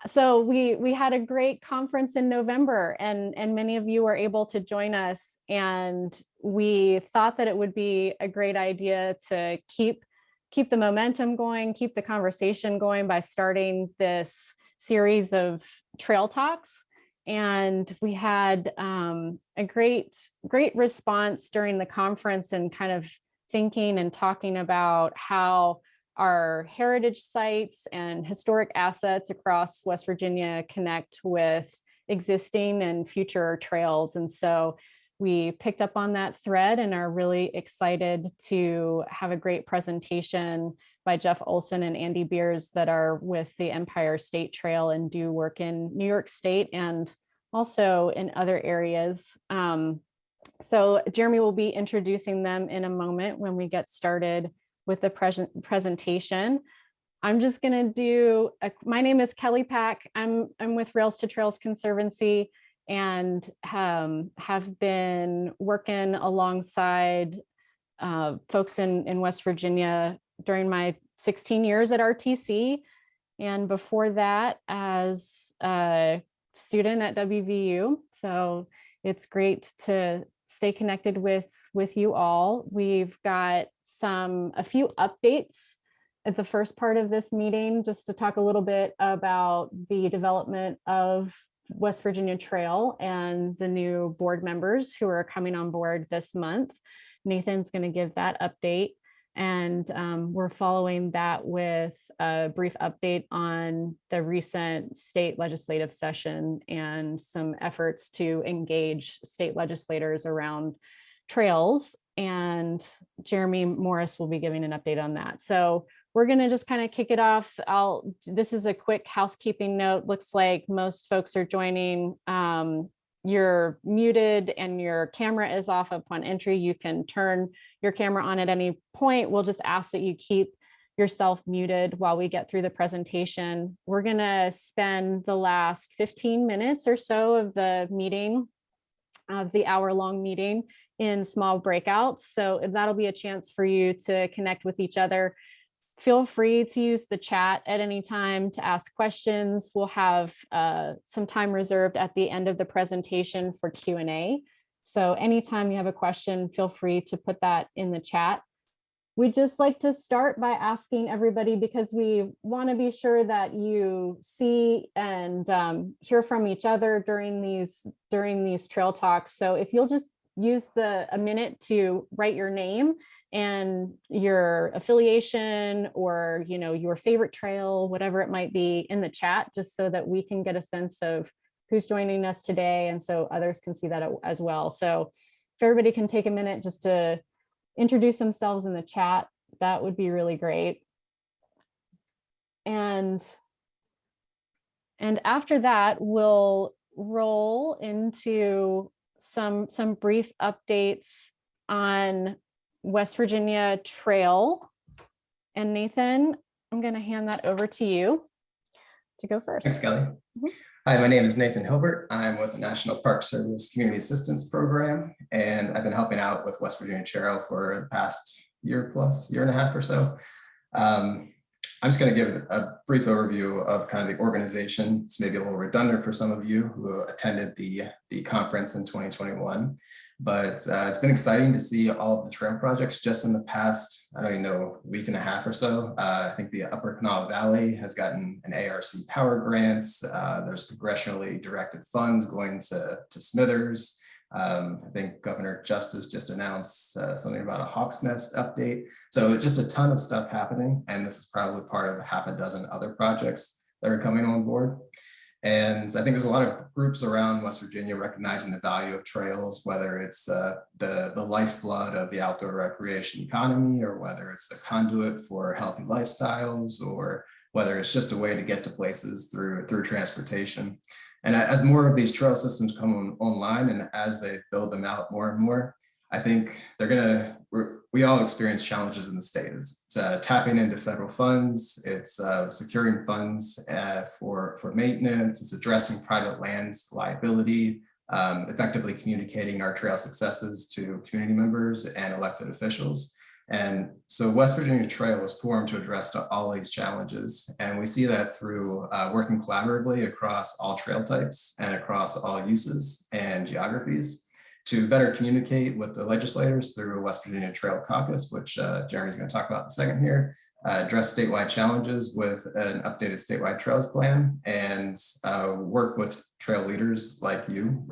So we had a great conference in November, and many of you were able to join us. And we thought that it would be a great idea to keep the momentum going, keep the conversation going by starting this series of trail talks. And we had a great response during the conference, and kind of thinking and talking about how our heritage sites and historic assets across West Virginia connect with existing and future trails. And so we picked up on that thread and are really excited to have a great presentation by Jeff Olson and Andy Beers that are with the Empire State Trail and do work in New York State and also in other areas. So Jeremy will be introducing them in a moment when we get started with the presentation. I'm just going to do, my name is Kelly Pack. I'm with Rails to Trails Conservancy, and have been working alongside folks in West Virginia during my 16 years at RTC. And before that, as a student at WVU. So it's great to stay connected with you all. We've got a few updates at the first part of this meeting, just to talk a little bit about the development of West Virginia Trail and the new board members who are coming on board this month. Nathan's going to give that update. And we're following that with a brief update on the recent state legislative session and some efforts to engage state legislators around trails. And Jeremy Morris will be giving an update on that. So we're going to just kind of kick it off. This is a quick housekeeping note. Looks like most folks are joining. You're muted and your camera is off upon entry. You can turn your camera on at any point. We'll just ask that you keep yourself muted while we get through the presentation. We're going to spend the last 15 minutes or so of the meeting, of the hour-long meeting, in small breakouts. So that'll be a chance for you to connect with each other. Feel free to use the chat at any time to ask questions. We'll have some time reserved at the end of the presentation for Q&A. So anytime you have a question, feel free to put that in the chat. We'd just like to start by asking everybody, because we want to be sure that you see and hear from each other during these trail talks. So if you'll just use a minute to write your name and your affiliation, or your favorite trail, whatever it might be, in the chat, just so that we can get a sense of who's joining us today, and so others can see that as well. So if everybody can take a minute just to introduce themselves in the chat, that would be really great. And after that, we'll roll into some brief updates on West Virginia Trail. And Nathan, I'm going to hand that over to you to go first. Thanks, Kelly. Hi, my name is Nathan Hilbert. I'm with the National Park Service Community Assistance Program, and I've been helping out with West Virginia Trail for the past year and a half or so. I'm just going to give a brief overview of kind of the organization. It's maybe a little redundant for some of you who attended the conference in 2021, but it's been exciting to see all of the trail projects just in the past, I don't even know, week and a half or so. I think the Upper Kanawha Valley has gotten an ARC Power grants. There's congressionally directed funds going to Smithers. I think Governor Justice just announced something about a Hawks Nest update. So just a ton of stuff happening. And this is probably part of half a dozen other projects that are coming on board. And I think there's a lot of groups around West Virginia recognizing the value of trails, whether it's the lifeblood of the outdoor recreation economy, or whether it's a conduit for healthy lifestyles, or whether it's just a way to get to places through transportation. And as more of these trail systems come online, and as they build them out more and more, I think we all experience challenges in the state. It's tapping into federal funds, it's securing funds for maintenance, it's addressing private lands liability, effectively communicating our trail successes to community members and elected officials. And so West Virginia Trail was formed to address all these challenges. And we see that through working collaboratively across all trail types and across all uses and geographies to better communicate with the legislators through West Virginia Trail Caucus, which Jeremy's going to talk about in a second here, address statewide challenges with an updated statewide trails plan, and work with trail leaders like you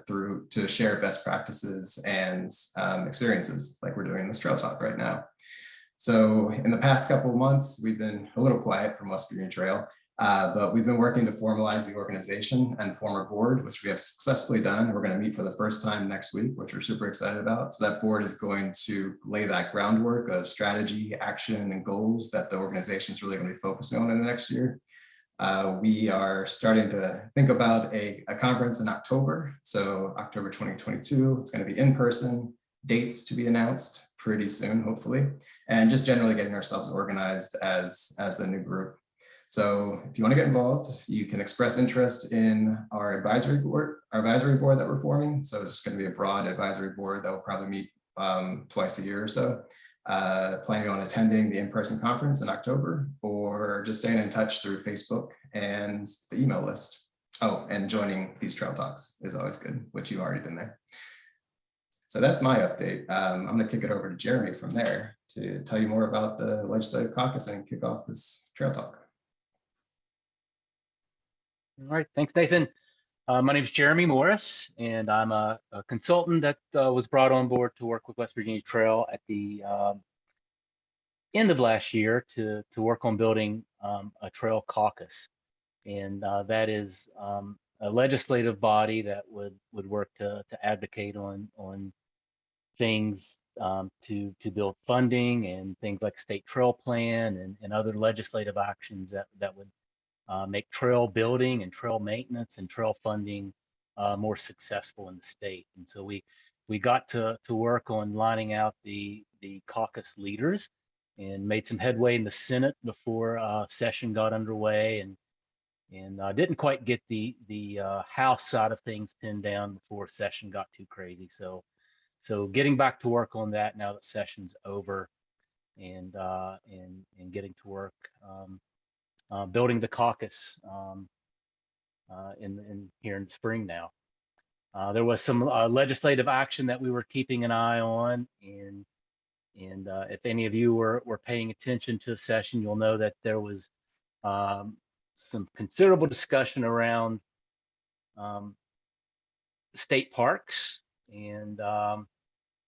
through to share best practices and experiences like we're doing this Trail Talk right now. So in the past couple of months, we've been a little quiet from West Virginia Trail, but we've been working to formalize the organization and form a board, which we have successfully done. We're going to meet for the first time next week, which we're super excited about. So that board is going to lay that groundwork of strategy, action, and goals that the organization is really going to be focusing on in the next year. We are starting to think about a conference in October. So October 2022, it's going to be in person, dates to be announced pretty soon, hopefully, and just generally getting ourselves organized as a new group. So if you want to get involved, you can express interest in our advisory board that we're forming. So it's just going to be a broad advisory board that will probably meet twice a year or so. Planning on attending the in-person conference in October, or just staying in touch through Facebook and the email list. Oh, and joining these trail talks is always good, which you've already been there. So that's my update. I'm going to kick it over to Jeremy from there to tell you more about the Legislative Caucus and kick off this trail talk. All right, thanks, Nathan. My name is Jeremy Morris, and I'm a consultant that was brought on board to work with West Virginia Trail at the end of last year to work on building a trail caucus. And that is a legislative body that would work to advocate on things to build funding and things like state trail plan and other legislative actions that would make trail building and trail maintenance and trail funding more successful in the state. And so we got to work on lining out the caucus leaders and made some headway in the Senate before session got underway, and didn't quite get the House side of things pinned down before session got too crazy. So getting back to work on that now that session's over, and getting to work building the caucus in here in the spring now. There was some legislative action that we were keeping an eye on, and if any of you were paying attention to the session, you'll know that there was some considerable discussion around state parks, and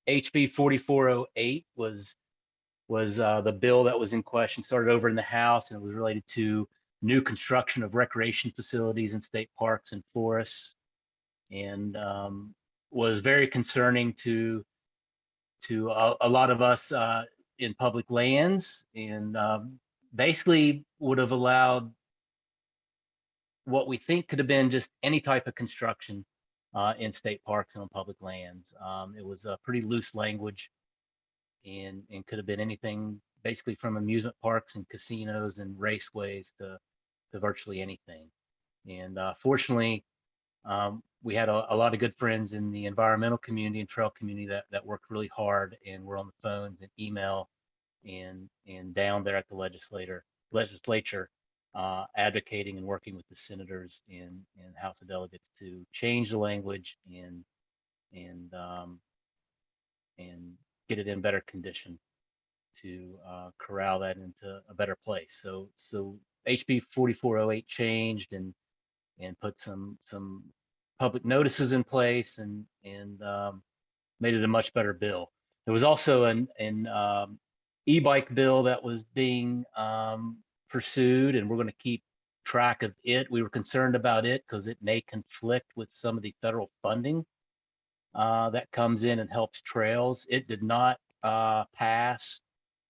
HB 4408 was the bill that was in question, started over in the House, and it was related to new construction of recreation facilities in state parks and forests, and was very concerning to a lot of us in public lands, and basically would have allowed what we think could have been just any type of construction in state parks and on public lands. It was a pretty loose language, and could have been anything, basically from amusement parks and casinos and raceways to virtually anything. And fortunately, we had a lot of good friends in the environmental community and trail community that worked really hard and were on the phones and email and down there at the legislature advocating and working with the senators and House of Delegates to change the language and get it in better condition to corral that into a better place. So HB 4408 changed and put some public notices in place and made it a much better bill. There was also an e-bike bill that was being pursued, and we're going to keep track of it. We were concerned about it because it may conflict with some of the federal funding that comes in and helps trails. It did not pass,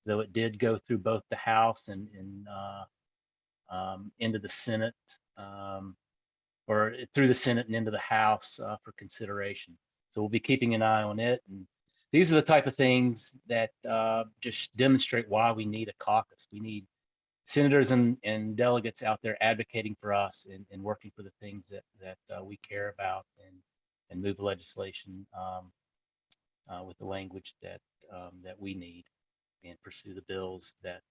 though it did go through both the House and into the Senate, or through the Senate and into the House for consideration. So we'll be keeping an eye on it. And these are the type of things that just demonstrate why we need a caucus. We need senators and delegates out there advocating for us and working for the things that we care about, and move legislation with the language that we need. and pursue the bills that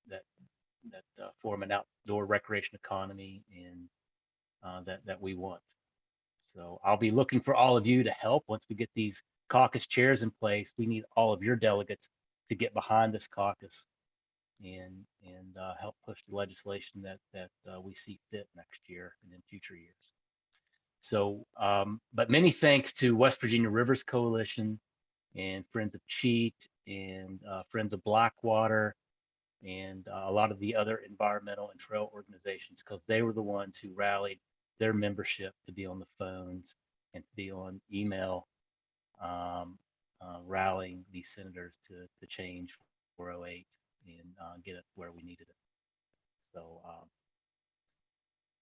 that form an outdoor recreation economy and that we want. So I'll be looking for all of you to help once we get these caucus chairs in place. We need all of your delegates to get behind this caucus and help push the legislation that we see fit next year and in future years. So, but many thanks to West Virginia Rivers Coalition and Friends of Cheat and Friends of Blackwater and a lot of the other environmental and trail organizations, because they were the ones who rallied their membership to be on the phones and to be on email, rallying these senators to change 408 and get it where we needed it. So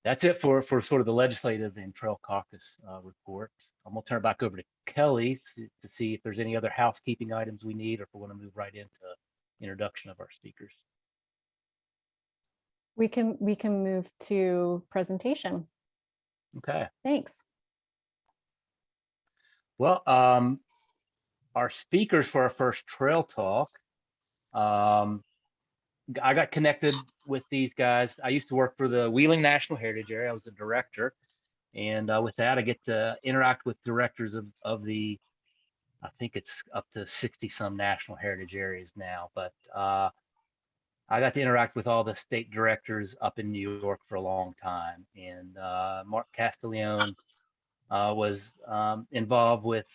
that's it for sort of the legislative and trail caucus report. I'm gonna turn it back over to Kelly to see if there's any other housekeeping items we need, or if we want to move right into introduction of our speakers. We can move to presentation. Okay. Thanks. Well, our speakers for our first trail talk, I got connected with these guys. I used to work for the Wheeling National Heritage Area. I was a director. And with that, I get to interact with directors of the, I think it's up to 60 some national heritage areas now. But I got to interact with all the state directors up in New York for a long time. And Mark Castiglione was involved with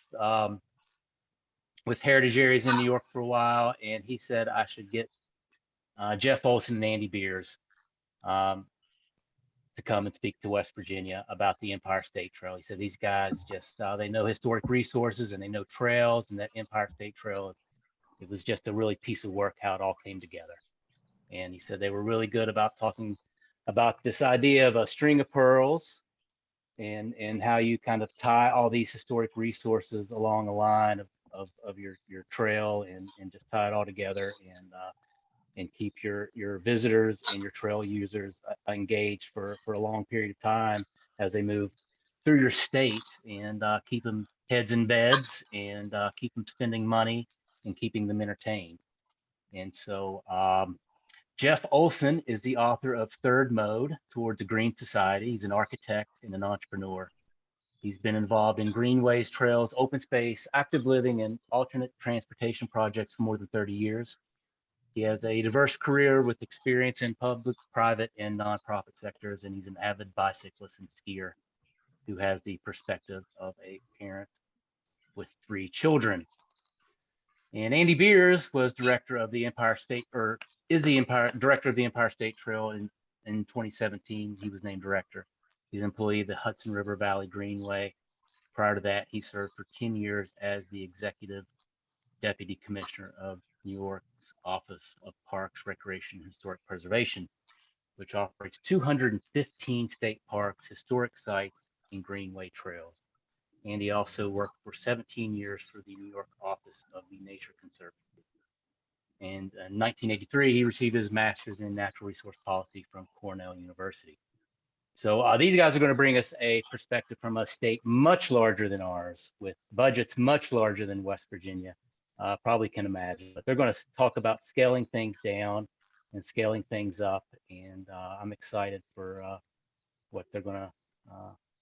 heritage areas in New York for a while. And he said I should get Jeff Olson and Andy Beers to come and speak to West Virginia about the Empire State Trail. He said these guys just, they know historic resources and they know trails, and that Empire State Trail, it was just a really piece of work how it all came together. And he said they were really good about talking about this idea of a string of pearls and how you kind of tie all these historic resources along a line of your trail and just tie it all together and keep your visitors and your trail users engaged for a long period of time as they move through your state, and keep them heads in beds and keep them spending money and keeping them entertained. And so Jeff Olson is the author of Third Mode Towards a Green Society. He's an architect and an entrepreneur. He's been involved in greenways, trails, open space, active living, and alternate transportation projects for more than 30 years. He has a diverse career with experience in public, private, and nonprofit sectors, and he's an avid bicyclist and skier who has the perspective of a parent with 3 children. And Andy Beers was director of the Empire State, or is the director of the Empire State Trail. In 2017, he was named director. He's an employee of the Hudson River Valley Greenway. Prior to that, he served for 10 years as the executive deputy commissioner of New York's Office of Parks, Recreation, and Historic Preservation, which operates 215 state parks, historic sites, and greenway trails. And he also worked for 17 years for the New York Office of the Nature Conservancy. And in 1983, he received his master's in natural resource policy from Cornell University. So these guys are going to bring us a perspective from a state much larger than ours, with budgets much larger than West Virginia. Probably can imagine, but they're going to talk about scaling things down and scaling things up. And I'm excited for what they're going to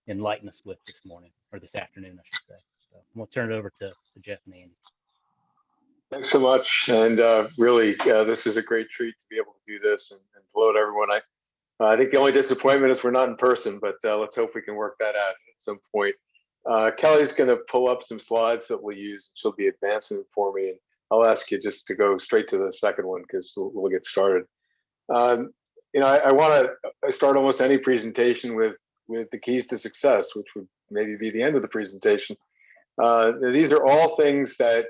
enlighten us with this morning, or this afternoon, I should say. So I'm going to turn it over to Jeff and Andy. Thanks so much. And really, this is a great treat to be able to do this. And hello to everyone. I think the only disappointment is we're not in person, but let's hope we can work that out at some point. Kelly's going to pull up some slides that we'll use. She'll be advancing them for me. And I'll ask you just to go straight to the second one, because we'll get started. I want to start almost any presentation with the keys to success, which would maybe be the end of the presentation. These are all things that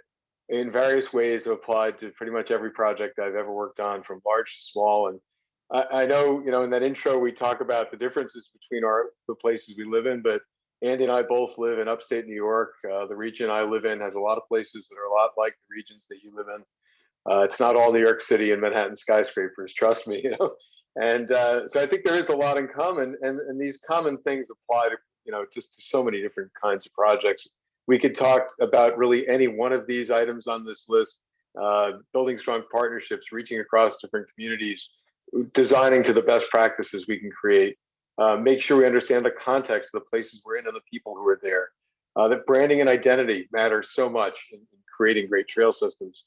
in various ways have applied to pretty much every project I've ever worked on, from large to small. And I know, in that intro, we talk about the differences between the places we live in, but Andy and I both live in upstate New York. The region I live in has a lot of places that are a lot like the regions that you live in. It's not all New York City and Manhattan skyscrapers, trust me, And so I think there is a lot in common, and these common things apply to, just to so many different kinds of projects. We could talk about really any one of these items on this list building strong partnerships, reaching across different communities, designing to the best practices we can create. Make sure we understand the context of the places we're in and the people who are there. That branding and identity matters so much in creating great trail systems.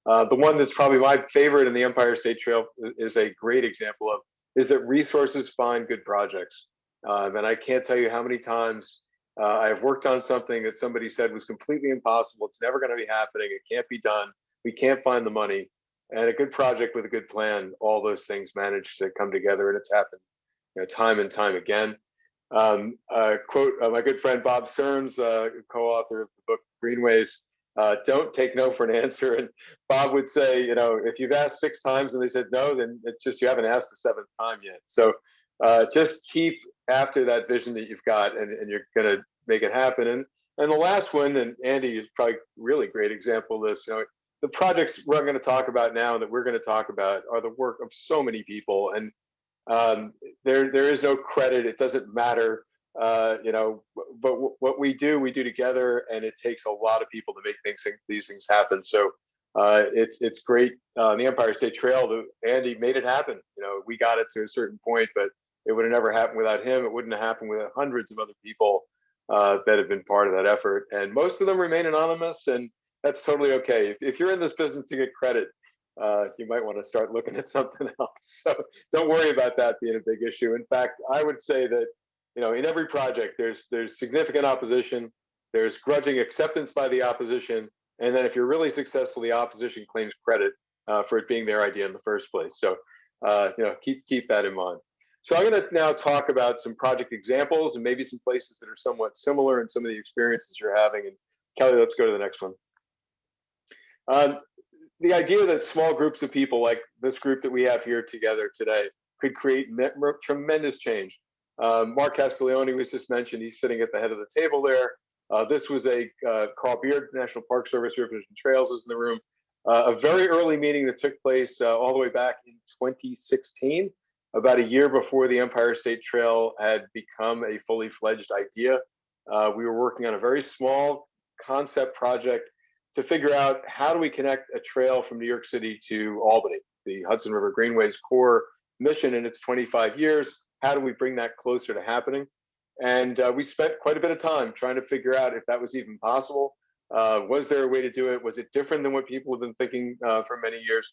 The one that's probably my favorite in the Empire State Trail is a great example of is that resources find good projects. And I can't tell you how many times I've worked on something that somebody said was completely impossible. It's never going to be happening. It can't be done. We can't find the money. And a good project with a good plan, all those things manage to come together, and it's happened, time and time again. Quote, my good friend Bob Stearns, co-author of the book Greenways, don't take no for an answer. And Bob would say, if you've asked 6 times and they said no, then it's just you haven't asked the 7th time yet. So just keep after that vision that you've got, and you're going to make it happen. And the last one, and Andy is probably really great example of this. The projects we're going to talk about now that we're going to talk about are the work of so many people, and there is no credit. It doesn't matter, but what we do together, and it takes a lot of people to make these things happen. So it's great. The Empire State Trail, Andy made it happen. We got it to a certain point, but it would have never happened without him. It wouldn't have happened without hundreds of other people that have been part of that effort. And most of them remain anonymous, and that's totally okay. If you're in this business to get credit, you might want to start looking at something else. So don't worry about that being a big issue. In fact, I would say that, in every project, there's significant opposition, there's grudging acceptance by the opposition, and then if you're really successful, the opposition claims credit for it being their idea in the first place. So, keep that in mind. So I'm going to now talk about some project examples and maybe some places that are somewhat similar in some of the experiences you're having. And Kelly, let's go to the next one. The idea that small groups of people like this group that we have here together today could create tremendous change. Mark Castiglione was just mentioned. He's sitting at the head of the table there. This was a Carl Beard, National Park Service Rivers and Trails is in the room. A very early meeting that took place all the way back in 2016, about a year before the Empire State Trail had become a fully fledged idea. We were working on a very small concept project to figure out how do we connect a trail from New York City to Albany, the Hudson River Greenway's core mission in its 25 years. How do we bring that closer to happening? And we spent quite a bit of time trying to figure out if that was even possible. Was there a way to do it? Was it different than what people have been thinking for many years?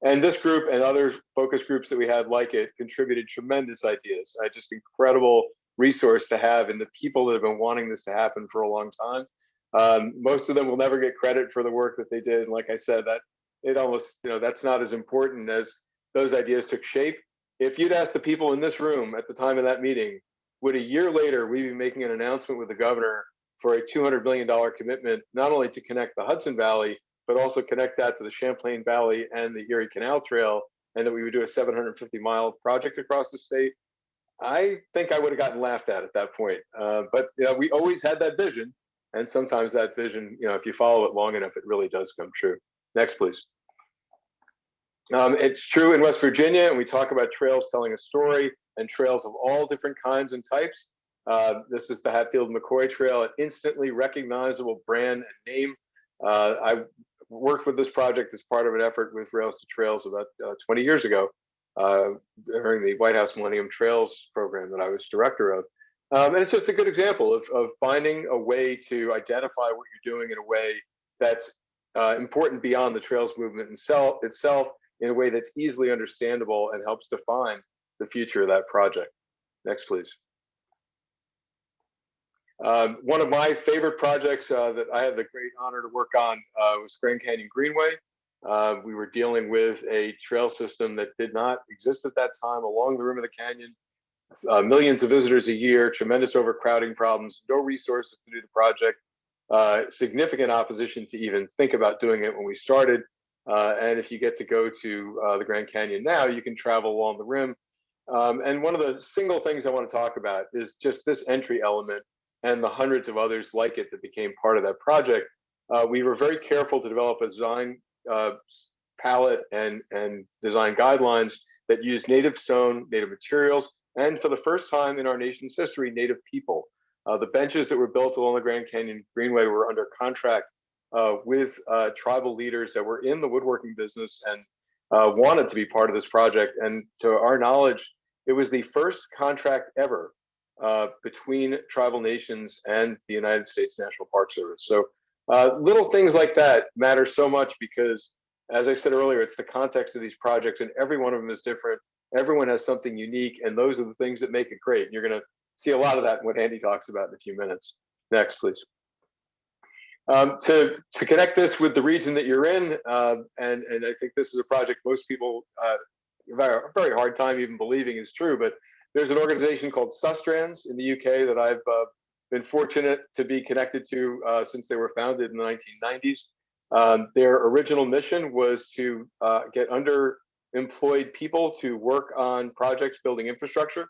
And this group and other focus groups that we had like it contributed tremendous ideas. Just incredible resource to have in the people that have been wanting this to happen for a long time. Most of them will never get credit for the work that they did. And like I said, that it almost, that's not as important as those ideas took shape. If you'd asked the people in this room at the time of that meeting, would a year later we be making an announcement with the governor for a $200 million commitment, not only to connect the Hudson Valley, but also connect that to the Champlain Valley and the Erie Canal Trail, and that we would do a 750-mile project across the state? I think I would have gotten laughed at that point. But we always had that vision. And sometimes that vision, if you follow it long enough, it really does come true. Next, please. It's true in West Virginia, and we talk about trails telling a story, and trails of all different kinds and types. This is the Hatfield-McCoy Trail, an instantly recognizable brand and name. I worked with this project as part of an effort with Rails to Trails about 20 years ago during the White House Millennium Trails program that I was director of. And it's just a good example of finding a way to identify what you're doing in a way that's important beyond the trails movement itself, in a way that's easily understandable and helps define the future of that project. Next, please. One of my favorite projects that I had the great honor to work on was Grand Canyon Greenway. We were dealing with a trail system that did not exist at that time along the rim of the canyon. Millions of visitors a year, tremendous overcrowding problems, no resources to do the project, significant opposition to even think about doing it when we started. And if you get to go to the Grand Canyon now, you can travel along the rim. And one of the single things I want to talk about is just this entry element and the hundreds of others like it that became part of that project. We were very careful to develop a design palette and design guidelines that use native stone, native materials, and for the first time in our nation's history, native people. The benches that were built along the Grand Canyon Greenway were under contract with tribal leaders that were in the woodworking business and wanted to be part of this project. And to our knowledge, it was the first contract ever between tribal nations and the United States National Park Service. So little things like that matter so much because, as I said earlier, it's the context of these projects, and every one of them is different. Everyone has something unique, and those are the things that make it great. And you're going to see a lot of that in what Andy talks about in a few minutes. Next, please. To connect this with the region that you're in, and I think this is a project most people have a very hard time even believing is true, but there's an organization called Sustrans in the UK that I've been fortunate to be connected to since they were founded in the 1990s. Their original mission was to get underemployed people to work on projects building infrastructure.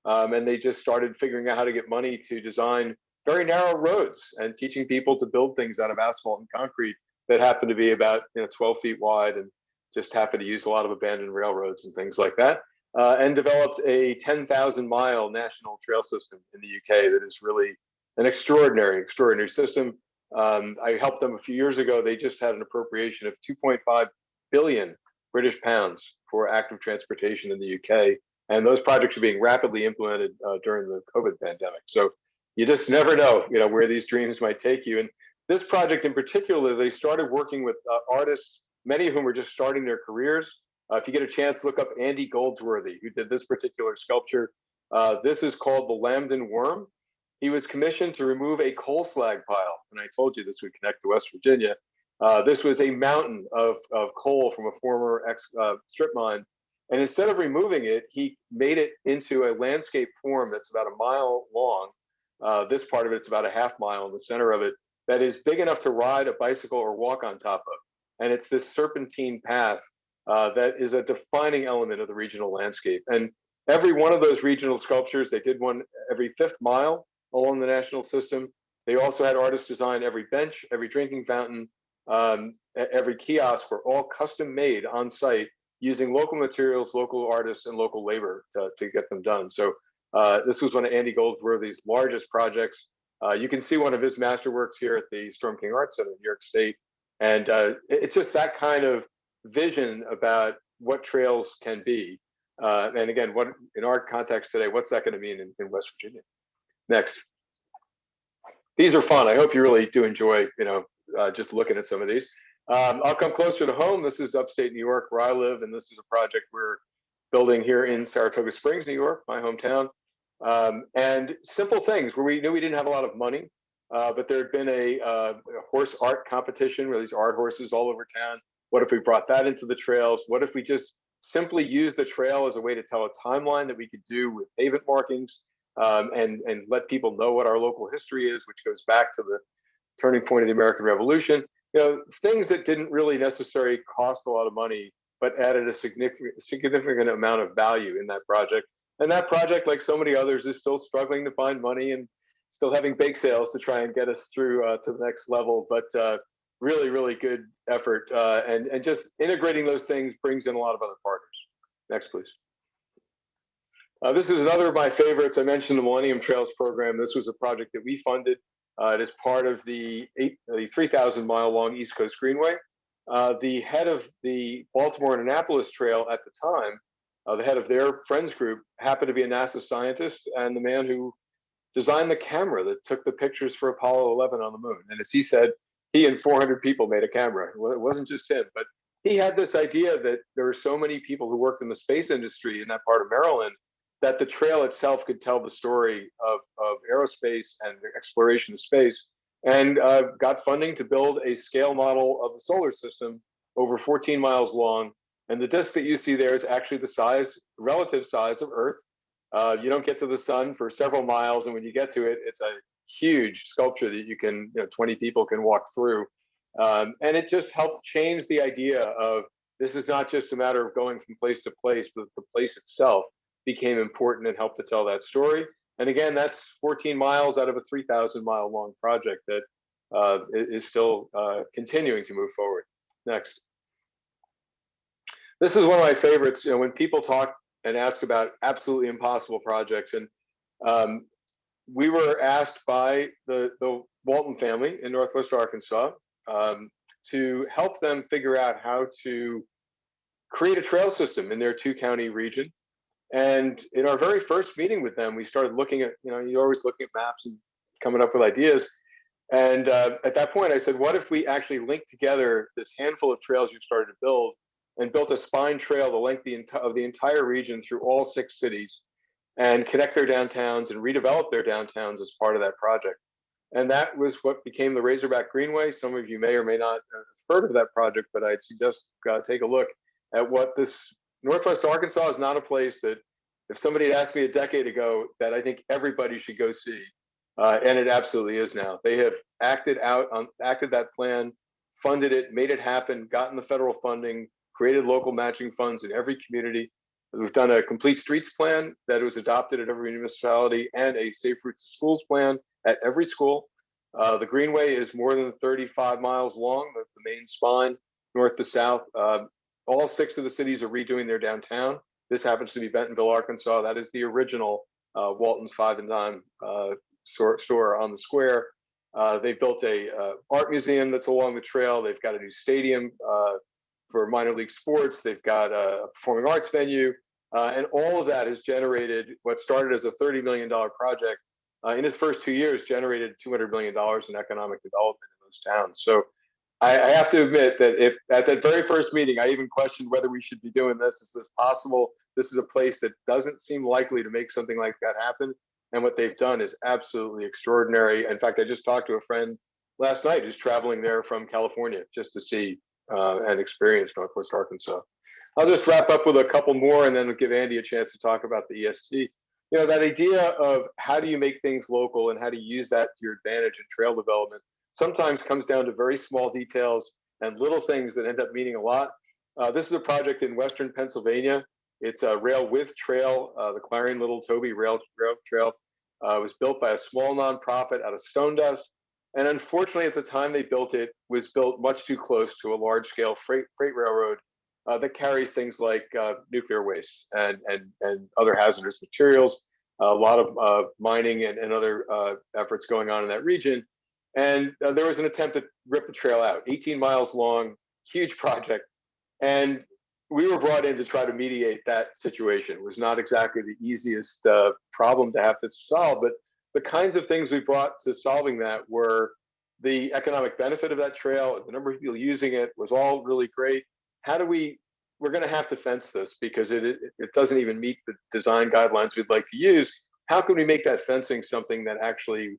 And they just started figuring out how to get money to design very narrow roads and teaching people to build things out of asphalt and concrete that happen to be about 12 feet wide and just happen to use a lot of abandoned railroads and things like that. And developed a 10,000-mile national trail system in the UK that is really an extraordinary system. I helped them a few years ago. They just had an appropriation of 2.5 billion British pounds for active transportation in the UK. And those projects are being rapidly implemented during the COVID pandemic. So you just never know, where these dreams might take you. And this project in particular, they started working with artists, many of whom were just starting their careers. If you get a chance, look up Andy Goldsworthy, who did this particular sculpture. This is called the Lambden Worm. He was commissioned to remove a coal slag pile. And I told you this would connect to West Virginia. This was a mountain of coal from a former strip mine. And instead of removing it, he made it into a landscape form that's about a mile long. This part of it's about a half mile in the center of it that is big enough to ride a bicycle or walk on top of. And it's this serpentine path that is a defining element of the regional landscape. And every one of those regional sculptures, they did one every 5th mile along the national system. They also had artists design every bench, every drinking fountain, every kiosk were all custom made on site using local materials, local artists, and local labor to get them done. So this was one of Andy Goldsworthy's largest projects. You can see one of his masterworks here at the Storm King Art Center in New York State. And it's just that kind of vision about what trails can be. And again, what in our context today, what's that going to mean in West Virginia? Next. These are fun. I hope you really do enjoy, just looking at some of these. I'll come closer to home. This is upstate New York where I live, and this is a project we're building here in Saratoga Springs, New York, my hometown. And simple things where we knew we didn't have a lot of money, but there had been a horse art competition where these art horses all over town. What if we brought that into the trails? What if we just simply used the trail as a way to tell a timeline that we could do with pavement markings and let people know what our local history is, which goes back to the turning point of the American Revolution. Things that didn't really necessarily cost a lot of money, but added a significant amount of value in that project. And that project, like so many others, is still struggling to find money and still having bake sales to try and get us through to the next level. But really, really good effort. And just integrating those things brings in a lot of other partners. Next, please. This is another of my favorites. I mentioned the Millennium Trails program. This was a project that we funded. It is part of the 3,000-mile long East Coast Greenway. The head of the Baltimore and Annapolis Trail at the time, the head of their friends group, happened to be a NASA scientist and the man who designed the camera that took the pictures for Apollo 11 on the moon. And as he said, he and 400 people made a camera. Well, it wasn't just him, but he had this idea that there were so many people who worked in the space industry in that part of Maryland that the trail itself could tell the story of aerospace and the exploration of space, and got funding to build a scale model of the solar system over 14 miles long. And the disk that you see there is actually the relative size of Earth. You don't get to the sun for several miles, and when you get to it, it's a huge sculpture that you can, 20 people can walk through. And it just helped change the idea of this is not just a matter of going from place to place, but the place itself became important and helped to tell that story. And again, that's 14 miles out of a 3,000-mile long project that is still continuing to move forward. Next. This is one of my favorites. When people talk and ask about absolutely impossible projects, and we were asked by the Walton family in Northwest Arkansas to help them figure out how to create a trail system in their 2-county region. And in our very first meeting with them, we started looking at, you're always looking at maps and coming up with ideas. And at that point, I said, what if we actually linked together this handful of trails you've started to build and built a spine trail the length of the entire region through all 6 cities and connect their downtowns and redevelop their downtowns as part of that project. And that was what became the Razorback Greenway. Some of you may or may not have heard of that project, but I'd suggest take a look at what this Northwest Arkansas is. Not a place that, if somebody had asked me a decade ago, that I think everybody should go see. And it absolutely is now. They have acted that plan, funded it, made it happen, gotten the federal funding, created local matching funds in every community. We've done a complete streets plan that was adopted at every municipality and a safe routes to schools plan at every school. The Greenway is more than 35 miles long, the main spine, north to south. All 6 of the cities are redoing their downtown. This happens to be Bentonville, Arkansas. That is the original Walton's 5 and Dime store on the square. They built a art museum that's along the trail. They've got a new stadium for minor league sports. They've got a performing arts venue. And all of that has generated what started as a $30 million project. In its first 2 years, generated $200 million in economic development in those towns. So I have to admit that if at that very first meeting, I even questioned whether we should be doing this. Is this possible? This is a place that doesn't seem likely to make something like that happen. And what they've done is absolutely extraordinary. In fact, I just talked to a friend last night who's traveling there from California just to see and experience Northwest Arkansas. I'll just wrap up with a couple more and then we'll give Andy a chance to talk about the EST. That idea of how do you make things local and how to use that to your advantage in trail development sometimes comes down to very small details and little things that end up meaning a lot. This is a project in Western Pennsylvania. It's a rail width trail, the Clarion Little Toby Rail Trail. Was built by a small nonprofit out of Stone Dust. And unfortunately, at the time they built it, was built much too close to a large scale freight railroad that carries things like nuclear waste and other hazardous materials, a lot of mining and other efforts going on in that region. And there was an attempt to rip the trail out, 18 miles long, huge project. And we were brought in to try to mediate that situation. It was not exactly the easiest problem to have to solve, but the kinds of things we brought to solving that were the economic benefit of that trail, the number of people using it was all really great. We're going to have to fence this because it doesn't even meet the design guidelines we'd like to use. How can we make that fencing something that actually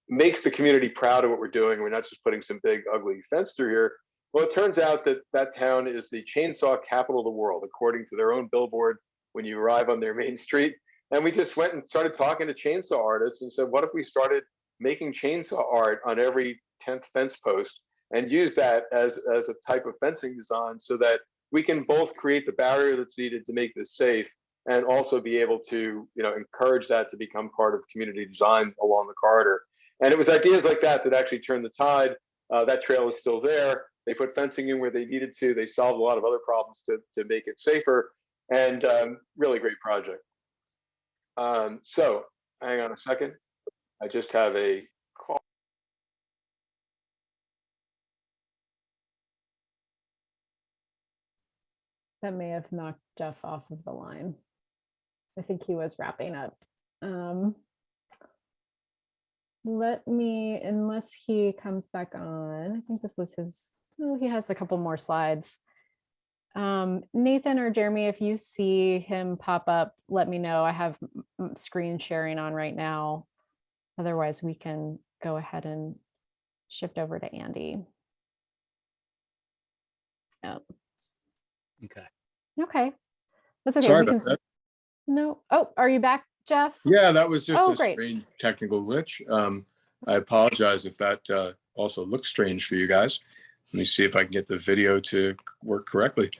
makes the community proud of what we're doing? We're not just putting some big ugly fence through here. Well, it turns out that that town is the chainsaw capital of the world, according to their own billboard when you arrive on their main street. And we just went and started talking to chainsaw artists and said, what if we started making chainsaw art on every 10th fence post and use that as a type of fencing design so that we can both create the barrier that's needed to make this safe and also be able to encourage that to become part of community design along the corridor. And it was ideas like that that actually turned the tide. That trail is still there. They put fencing in where they needed to. They solved a lot of other problems to make it safer, and really great project. So hang on a second. I just have a call. That may have knocked Jeff off of the line. I think he was wrapping up. Let me, unless he comes back on, I think this was his, oh, he has a couple more slides. Nathan or Jeremy, if you see him pop up, let me know. I have screen sharing on right now. Otherwise, we can go ahead and shift over to Andy. Oh. Okay. Okay. That's okay. Sorry We about can... that. No. Oh, are you back, Jeff? Yeah, that was just Oh, a great. strange technical glitch. I apologize if that also looks strange for you guys. Let me see if I can get the video to work correctly.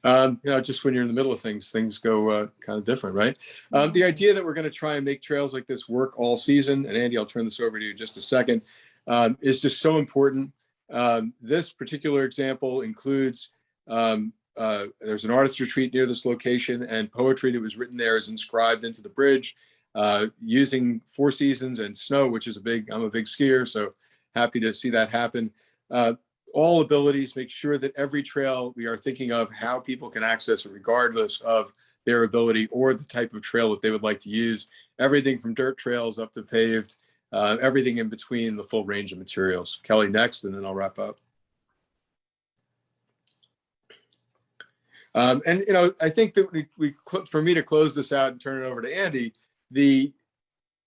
Just when you're in the middle of things go kind of different, right? The idea that we're going to try and make trails like this work all season, and Andy, I'll turn this over to you in just a second, is just so important. This particular example includes there's an artist retreat near this location, and poetry that was written there is inscribed into the bridge using four seasons and snow, which is I'm a big skier, so happy to see that happen. all abilities, make sure that every trail we are thinking of how people can access it regardless of their ability or the type of trail that they would like to use. Everything from dirt trails up to paved, everything in between, the full range of materials. Kelly next, and then I'll wrap up. And I think that for me to close this out and turn it over to Andy, the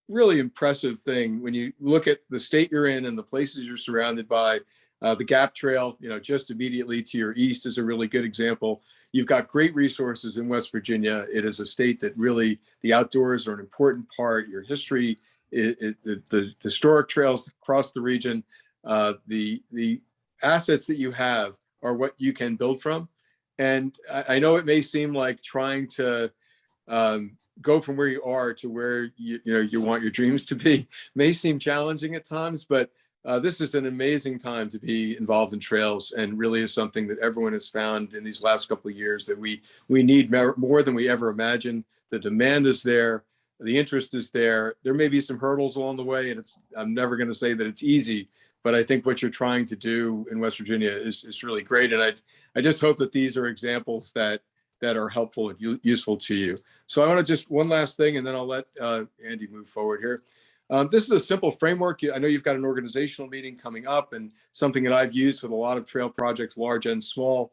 really impressive thing when you look at the state you're in and the places you're surrounded by, the Gap Trail, just immediately to your east is a really good example. You've got great resources in West Virginia. It is a state that really, the outdoors are an important part. Your history, the historic trails across the region, the assets that you have are what you can build from. And I know it may seem like trying to go from where you are to where you want your dreams to be may seem challenging at times, but this is an amazing time to be involved in trails, and really is something that everyone has found in these last couple of years that we need more than we ever imagined. The demand is there, the interest is there. There may be some hurdles along the way, and I'm never going to say that it's easy, but I think what you're trying to do in West Virginia is really great. And I just hope that these are examples that are helpful and useful to you. So I want to just one last thing, and then I'll let Andy move forward here. This is a simple framework. I know you've got an organizational meeting coming up, and something that I've used with a lot of trail projects, large and small,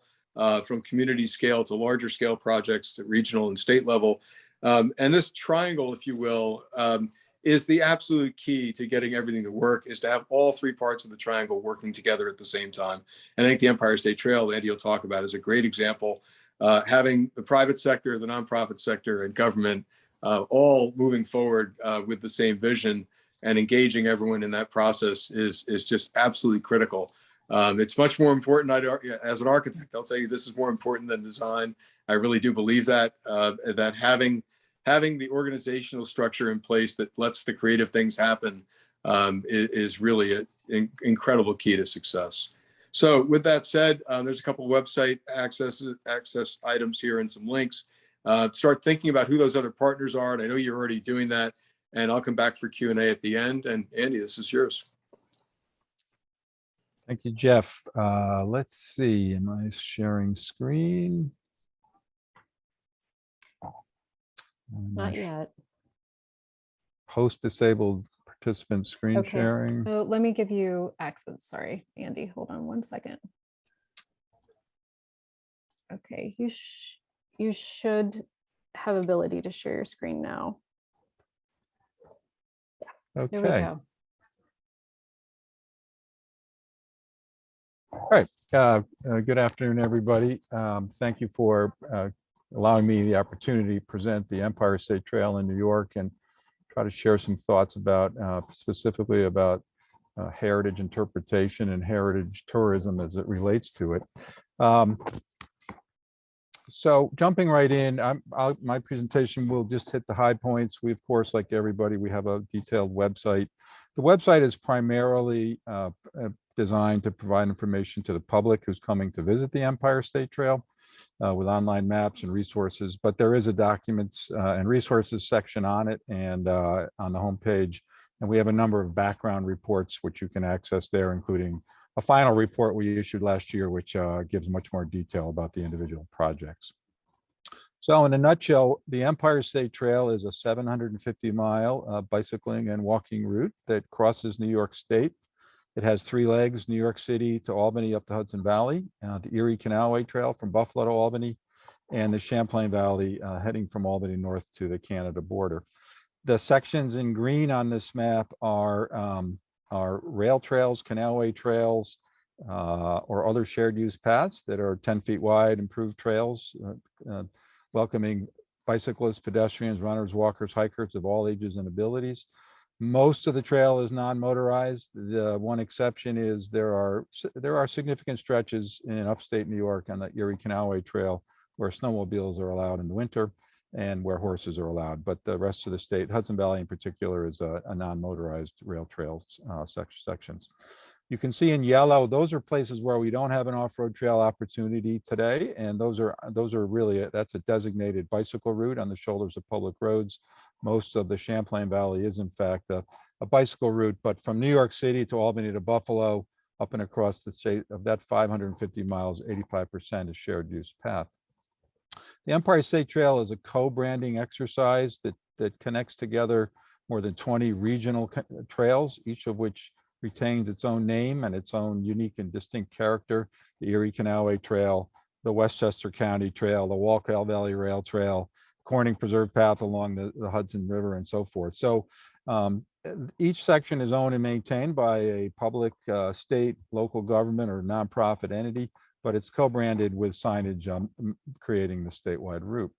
from community scale to larger scale projects at regional and state level. And this triangle, if you will, is the absolute key to getting everything to work, is to have all three parts of the triangle working together at the same time. And I think the Empire State Trail, Andy will talk about, is a great example. Having the private sector, the nonprofit sector, and government all moving forward with the same vision and engaging everyone in that process is just absolutely critical. It's much more important. As an architect, I'll tell you, this is more important than design. I really do believe that having the organizational structure in place that lets the creative things happen is really an incredible key to success. So with that said, there's a couple of website access items here and some links. Start thinking about who those other partners are. And I know you're already doing that. And I'll come back for Q&A at the end. And Andy, this is yours. Thank you, Jeff. Let's see, am I sharing screen? Not yet. Host disabled participant screen Okay. sharing. So let me give you access. Sorry, Andy, hold on one second. Okay, you should have ability to share your screen now. Here we Okay. go. All right. Good afternoon, everybody. Thank you for allowing me the opportunity to present the Empire State Trail in New York and try to share some thoughts about specifically about heritage interpretation and heritage tourism as it relates to it. So jumping right in, my presentation will just hit the high points. We, of course, like everybody, we have a detailed website. The website is primarily designed to provide information to the public who's coming to visit the Empire State Trail with online maps and resources, but there is a documents and resources section on it and on the homepage. And we have a number of background reports which you can access there, including a final report we issued last year, which gives much more detail about the individual projects. So in a nutshell, the Empire State Trail is a 750-mile bicycling and walking route that crosses New York State. It has three legs: New York City to Albany up the Hudson Valley, the Erie Canalway Trail from Buffalo to Albany, and the Champlain Valley heading from Albany north to the Canada border. The sections in green on this map are rail trails, canalway trails, or other shared use paths that are 10 feet wide, improved trails, welcoming bicyclists, pedestrians, runners, walkers, hikers of all ages and abilities. Most of the trail is non-motorized. The one exception is there are significant stretches in upstate New York on the Erie Canalway Trail where snowmobiles are allowed in the winter and where horses are allowed. But the rest of the state, Hudson Valley in particular, is a non-motorized rail trails sections. You can see in yellow, those are places where we don't have an off-road trail opportunity today. And those are really, that's a designated bicycle route on the shoulders of public roads. Most of the Champlain Valley is in fact a bicycle route, but from New York City to Albany to Buffalo, up and across the state. Of that 550 miles, 85% is shared use path. The Empire State Trail is a co-branding exercise that connects together more than 20 regional trails, each of which retains its own name and its own unique and distinct character. The Erie Canalway Trail, the Westchester County Trail, the Walcott Valley Rail Trail, Corning Preserve Path along the Hudson River, and so forth. So each section is owned and maintained by a public, state, local government, or nonprofit entity, but it's co-branded with signage creating the statewide route.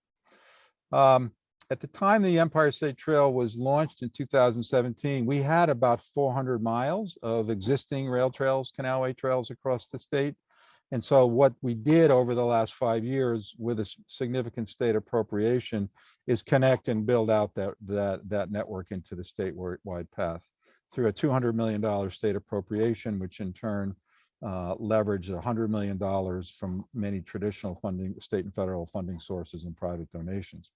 At the time the Empire State Trail was launched in 2017, we had about 400 miles of existing rail trails, canalway trails across the state. And so what we did over the last 5 years with a significant state appropriation is connect and build out that network into the statewide path through a $200 million state appropriation, which in turn leveraged $100 million from many traditional funding, state and federal funding sources, and private donations.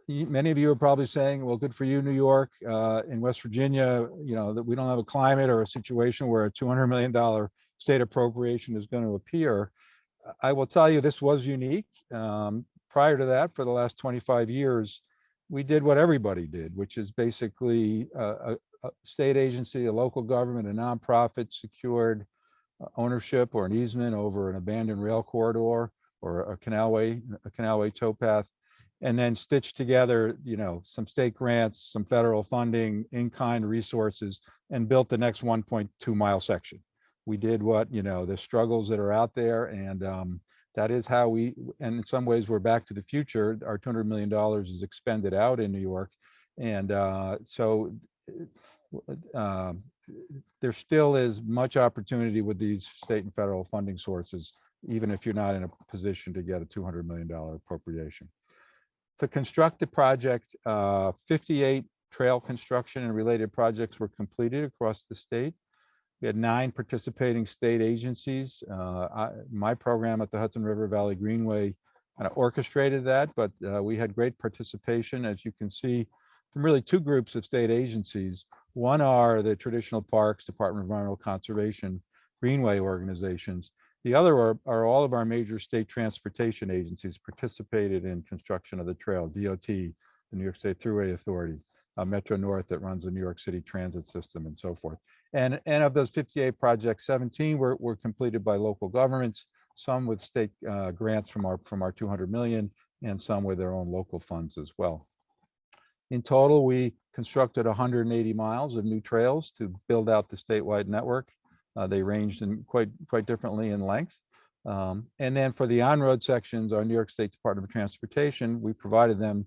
Many of you are probably saying, well, good for you, New York. In West Virginia, that we don't have a climate or a situation where a $200 million state appropriation is going to appear. I will tell you, this was unique. Prior to that, for the last 25 years, we did what everybody did, which is basically a state agency, a local government, a nonprofit secured ownership or an easement over an abandoned rail corridor or a canalway towpath, and then stitch together, some state grants, some federal funding, in-kind resources, and built the next 1.2 mile section. We did what, the struggles that are out there, and that is how and in some ways we're back to the future. Our $200 million is expended out in New York. And so there still is much opportunity with these state and federal funding sources, even if you're not in a position to get a $200 million appropriation. To construct the project, 58 trail construction and related projects were completed across the state. We had 9 participating state agencies. My program at the Hudson River Valley Greenway kind of orchestrated that, but we had great participation, as you can see, from really 2 groups of state agencies. One are the traditional parks, Department of Environmental Conservation, Greenway organizations. The other are all of our major state transportation agencies participated in construction of the trail: DOT, the New York State Thruway Authority, Metro North that runs the New York City transit system, and so forth. And of those 58 projects, 17 were completed by local governments, some with state grants from our $200 million, and some with their own local funds as well. In total, we constructed 180 miles of new trails to build out the statewide network. They ranged in quite differently in length. And then for the on-road sections, our New York State Department of Transportation, we provided them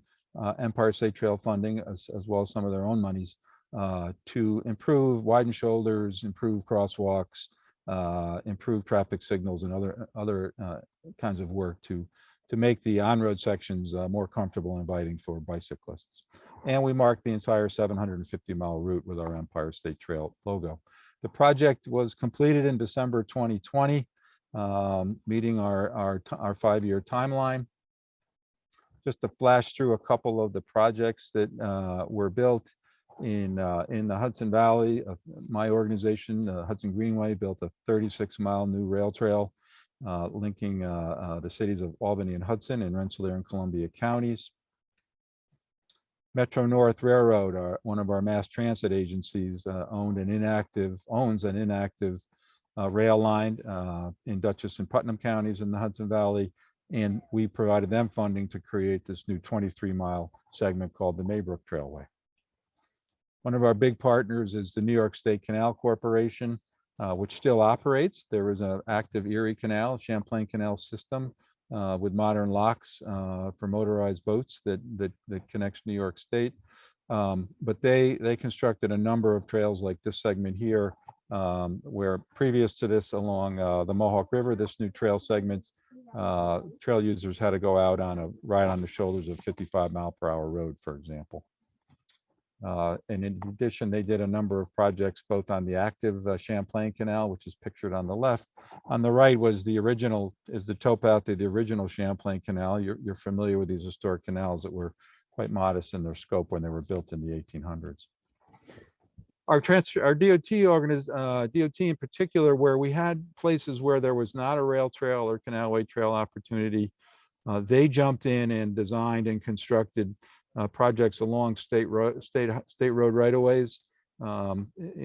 Empire State Trail funding as well as some of their own monies to widen shoulders, improve crosswalks, improve traffic signals, and other kinds of work to make the on-road sections more comfortable and inviting for bicyclists. And we marked the entire 750-mile route with our Empire State Trail logo. The project was completed in December 2020, meeting our 5-year timeline. Just to flash through a couple of the projects that were built in the Hudson Valley. My organization, Hudson Greenway, built a 36-mile new rail trail linking the cities of Albany and Hudson and Rensselaer and Columbia counties. Metro North Railroad, one of our mass transit agencies, owns an inactive rail line in Dutchess and Putnam counties in the Hudson Valley. And we provided them funding to create this new 23-mile segment called the Maybrook Trailway. One of our big partners is the New York State Canal Corporation, which still operates. There is an active Erie Canal, Champlain Canal system with modern locks for motorized boats that connects New York State. But they constructed a number of trails like this segment here, where previous to this along the Mohawk River, this new trail segment, trail users had to go out ride on the shoulders of 55-mile-per-hour road, for example. And in addition, they did a number of projects both on the active Champlain Canal, which is pictured on the left. On the right was the towpath of the original Champlain Canal. You're familiar with these historic canals that were quite modest in their scope when they were built in the 1800s. our DOT DOT in particular, where we had places where there was not a rail trail or canalway trail opportunity, they jumped in and designed and constructed projects along state road right-of-ways.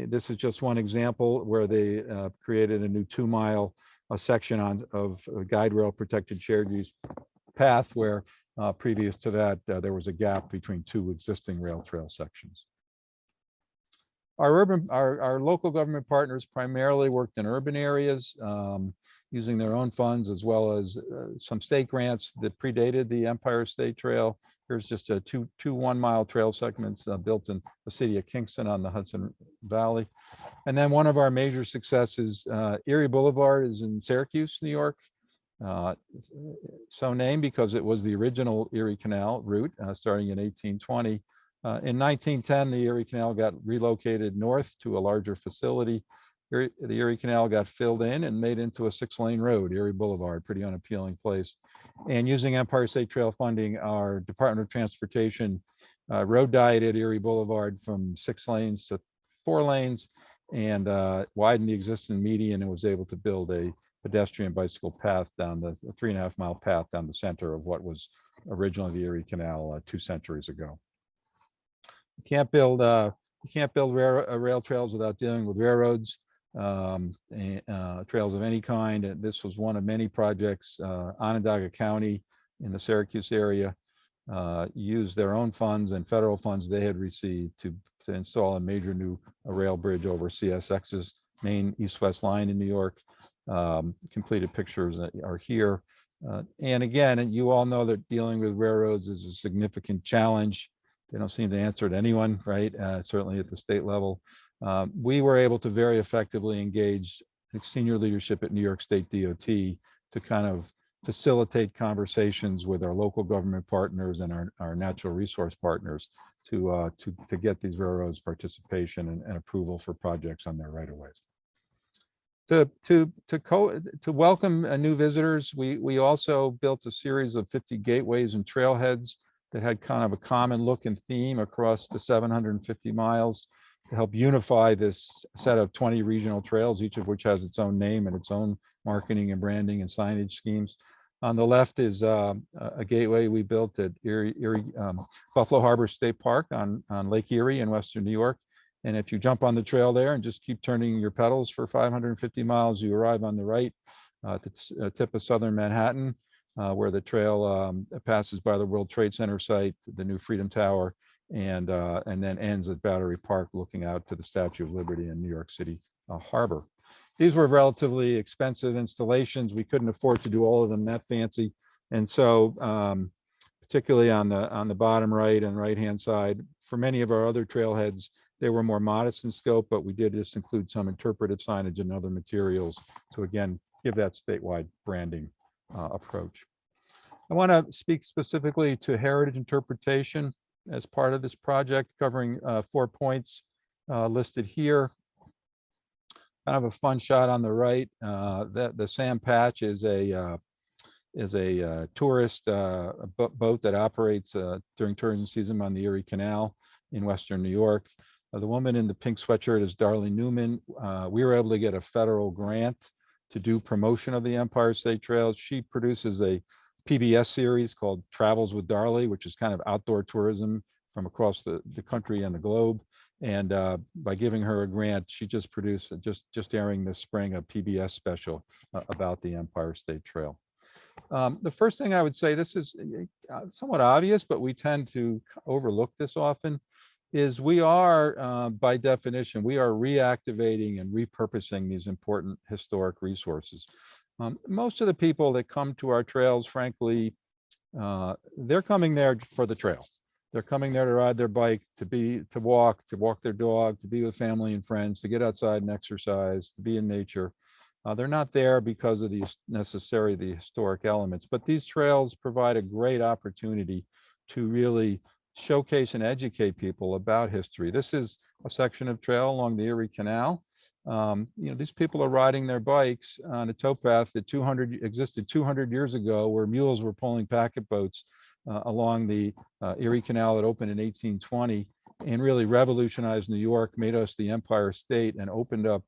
This is just one example where they created a new 2-mile section of a guide rail protected shared use path where previous to that there was a gap between 2 existing rail trail sections. Our local government partners primarily worked in urban areas, using their own funds, as well as some state grants that predated the Empire State Trail. Here's just two 1-mile trail segments built in the city of Kingston on the Hudson Valley. And then one of our major successes, Erie Boulevard, is in Syracuse, New York. So named because it was the original Erie Canal route starting in 1820. In 1910, the Erie Canal got relocated north to a larger facility. The Erie Canal got filled in and made into a 6-lane road, Erie Boulevard, pretty unappealing place. And using Empire State Trail funding, our Department of Transportation road dieted Erie Boulevard from 6 lanes to 4 lanes and widened the existing median and was able to build a pedestrian bicycle path down the 3.5-mile path down the center of what was originally the Erie Canal 2 centuries ago. You can't build rail trails without dealing with railroads, trails of any kind. And this was one of many projects. Onondaga County in the Syracuse area used their own funds and federal funds they had received to install a major new rail bridge over CSX's main east-west line in New York. Completed pictures are here. And again, you all know that dealing with railroads is a significant challenge. They don't seem to answer to anyone, right? Certainly at the state level. We were able to very effectively engage senior leadership at New York State DOT to kind of facilitate conversations with our local government partners and our natural resource partners to get these railroads participation and approval for projects on their right-of-ways. To welcome new visitors, we also built a series of 50 gateways and trailheads that had kind of a common look and theme across the 750 miles to help unify this set of 20 regional trails, each of which has its own name and its own marketing and branding and signage schemes. On the left is a gateway we built at Buffalo Harbor State Park on Lake Erie in Western New York. And if you jump on the trail there and just keep turning your pedals for 550 miles, you arrive on the right at the tip of southern Manhattan, where the trail passes by the World Trade Center site, the new Freedom Tower, and then ends at Battery Park, looking out to the Statue of Liberty in New York City Harbor. These were relatively expensive installations. We couldn't afford to do all of them that fancy. And so particularly on the bottom right and right-hand side, for many of our other trailheads, they were more modest in scope, but we did just include some interpretive signage and other materials to, again, give that statewide branding approach. I want to speak specifically to heritage interpretation as part of this project, covering 4 points listed here. Kind of a fun shot on the right. The Sam Patch is a tourist boat that operates during tourism season on the Erie Canal in Western New York. The woman in the pink sweatshirt is Darlene Newman. We were able to get a federal grant to do promotion of the Empire State Trail. She produces a PBS series called Travels with Darlie, which is kind of outdoor tourism from across the country and the globe. And by giving her a grant, she just produced, just airing this spring, a PBS special about the Empire State Trail. The first thing I would say, this is somewhat obvious, but we tend to overlook this often, is we are, by definition, we are reactivating and repurposing these important historic resources. Most of the people that come to our trails, frankly, they're coming there for the trail. They're coming there to ride their bike, to walk their dog, to be with family and friends, to get outside and exercise, to be in nature. They're not there because of the historic elements, but these trails provide a great opportunity to really showcase and educate people about history. This is a section of trail along the Erie Canal. These people are riding their bikes on a towpath that existed 200 years ago, where mules were pulling packet boats along the Erie Canal that opened in 1820. and really revolutionized New York, made us the Empire State, and opened up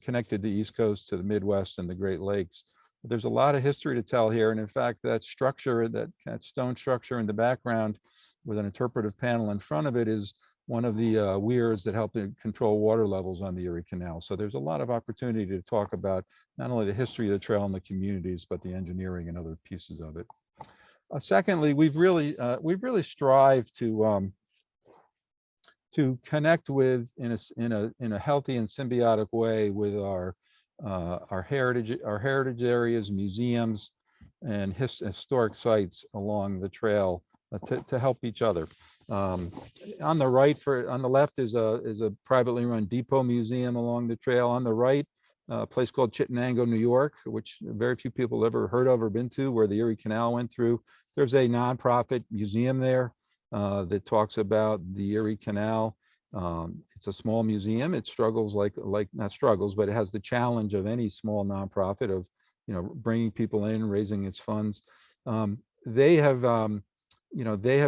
connected the East Coast to the Midwest and the Great Lakes. But there's a lot of history to tell here. And in fact, that structure, that stone structure in the background with an interpretive panel in front of it is one of the weirs that help to control water levels on the Erie Canal. So there's a lot of opportunity to talk about not only the history of the trail and the communities, but the engineering and other pieces of it. Secondly, we've really strived to connect with in a healthy and symbiotic way with our heritage areas, museums, and historic sites along the trail to help each other. On the left is a privately run depot museum along the trail. On the right, a place called Chittenango, New York, which very few people ever heard of or been to, where the Erie Canal went through. There's a nonprofit museum there that talks about the Erie Canal. It's a small museum. It struggles not struggles, but it has the challenge of any small nonprofit of, bringing people in, raising its funds. They have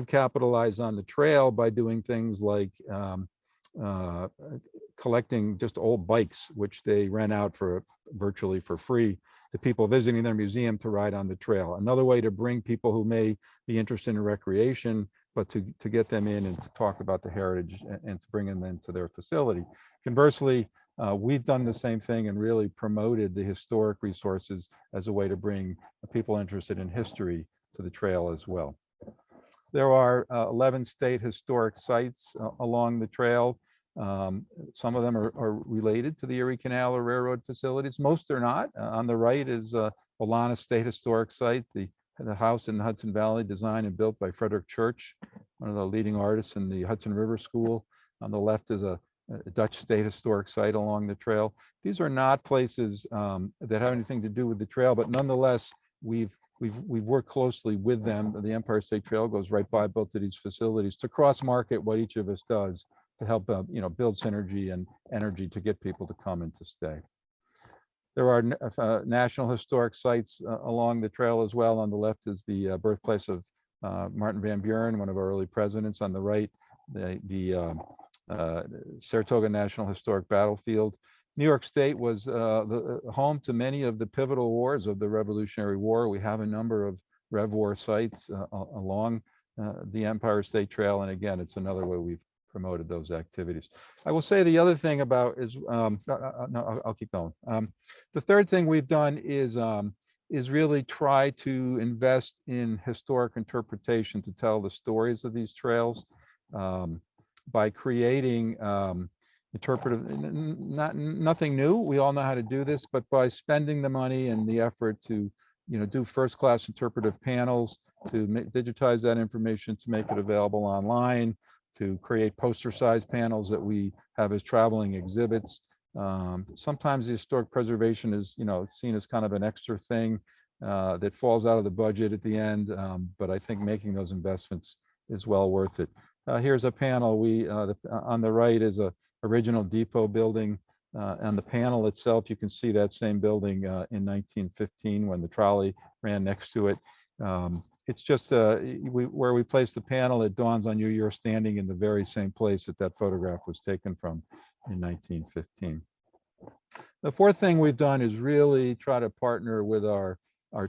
capitalized on the trail by doing things like collecting just old bikes, which they rent out virtually for free to people visiting their museum to ride on the trail. Another way to bring people who may be interested in recreation, but to get them in and to talk about the heritage and to bring them into their facility. Conversely, we've done the same thing and really promoted the historic resources as a way to bring people interested in history to the trail as well. There are 11 state historic sites along the trail. Some of them are related to the Erie Canal or railroad facilities. Most are not. On the right is Ohlona State Historic Site, the house in the Hudson Valley, designed and built by Frederick Church, one of the leading artists in the Hudson River School. On the left is a Dutch State Historic Site along the trail. These are not places that have anything to do with the trail, but nonetheless, we've worked closely with them. The Empire State Trail goes right by both of these facilities to cross-market what each of us does to help build synergy and energy to get people to come and to stay. There are national historic sites along the trail as well. On the left is the birthplace of Martin Van Buren, one of our early presidents. On the right, the Saratoga National Historic Battlefield. New York State was the home to many of the pivotal wars of the Revolutionary War. We have a number of Rev War sites along the Empire State Trail. And again, it's another way we've promoted those activities. I will say the other thing about is, no, I'll keep going. The third thing we've done is really try to invest in historic interpretation to tell the stories of these trails by creating interpretive, nothing new. We all know how to do this, but by spending the money and the effort to, do first-class interpretive panels, to digitize that information, to make it available online, to create poster-sized panels that we have as traveling exhibits. Sometimes the historic preservation is, seen as kind of an extra thing that falls out of the budget at the end, but I think making those investments is well worth it. Here's a panel. On the right is a original depot building. On the panel itself, you can see that same building in 1915 when the trolley ran next to it. It's just where we place the panel, it dawns on you, you're standing in the very same place that photograph was taken from in 1915. The fourth thing we've done is really try to partner with our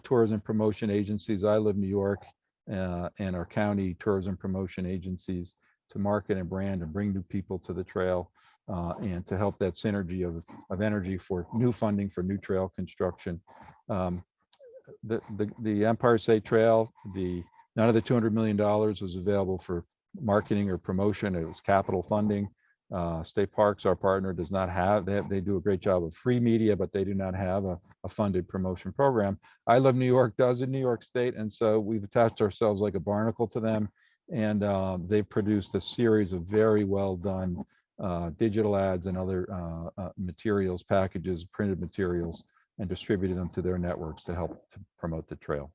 tourism promotion agencies, I Live New York, and our county tourism promotion agencies to market and brand and bring new people to the trail and to help that synergy of energy for new funding for new trail construction. The Empire State Trail, none of the $200 million was available for marketing or promotion. It was capital funding. State Parks, our partner, does not have, they do a great job of free media, but they do not have a funded promotion program. I Love New York does in New York State. And so we've attached ourselves like a barnacle to them. And they've produced a series of very well done digital ads and other materials, packages, printed materials, and distributed them to their networks to help to promote the trail.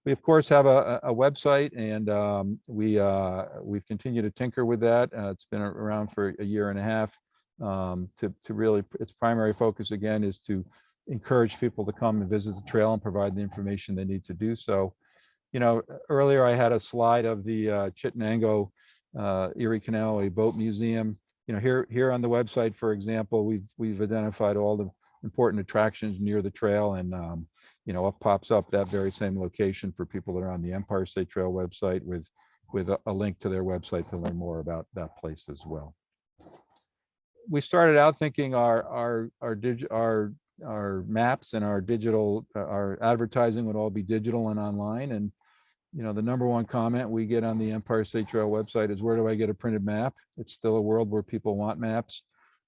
We of course have a website, and we've continued to tinker with that. It's been around for a year and a half. To really, its primary focus again is to encourage people to come and visit the trail and provide the information they need to do so. Earlier I had a slide of the Chittenango Erie Canal, a boat museum. You know, here on the website, for example, we've identified all the important attractions near the trail, and you know, up pops up that very same location for people that are on the Empire State Trail website with a link to their website to learn more about that place as well. We started out thinking our maps and our digital, our advertising would all be digital and online. And, you know, the number one comment we get on the Empire State Trail website is, where do I get a printed map? It's still a world where people want maps.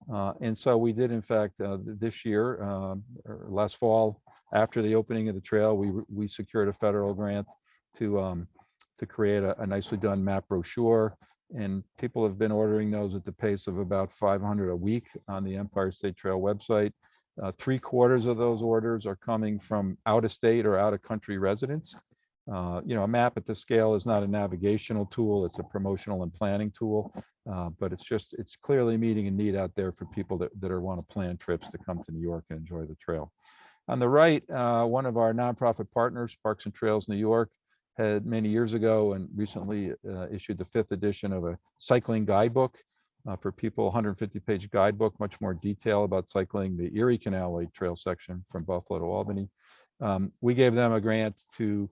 And so we did, in fact, this year, or last fall, after the opening of the trail, we secured a federal grant to create a nicely done map brochure. And people have been ordering those at the pace of about 500 a week on the Empire State Trail website. 3/4 of those orders are coming from out of state or out of country residents. You know, a map at this scale is not a navigational tool, it's a promotional and planning tool, but it's clearly meeting a need out there for people that want to plan trips to come to New York and enjoy the trail. On the right, one of our nonprofit partners, Parks and Trails New York, had many years ago and recently issued the 5th edition of a cycling guidebook for people, 150-page guidebook, much more detail about cycling the Erie Canal Trail section from Buffalo to Albany. We gave them a grant to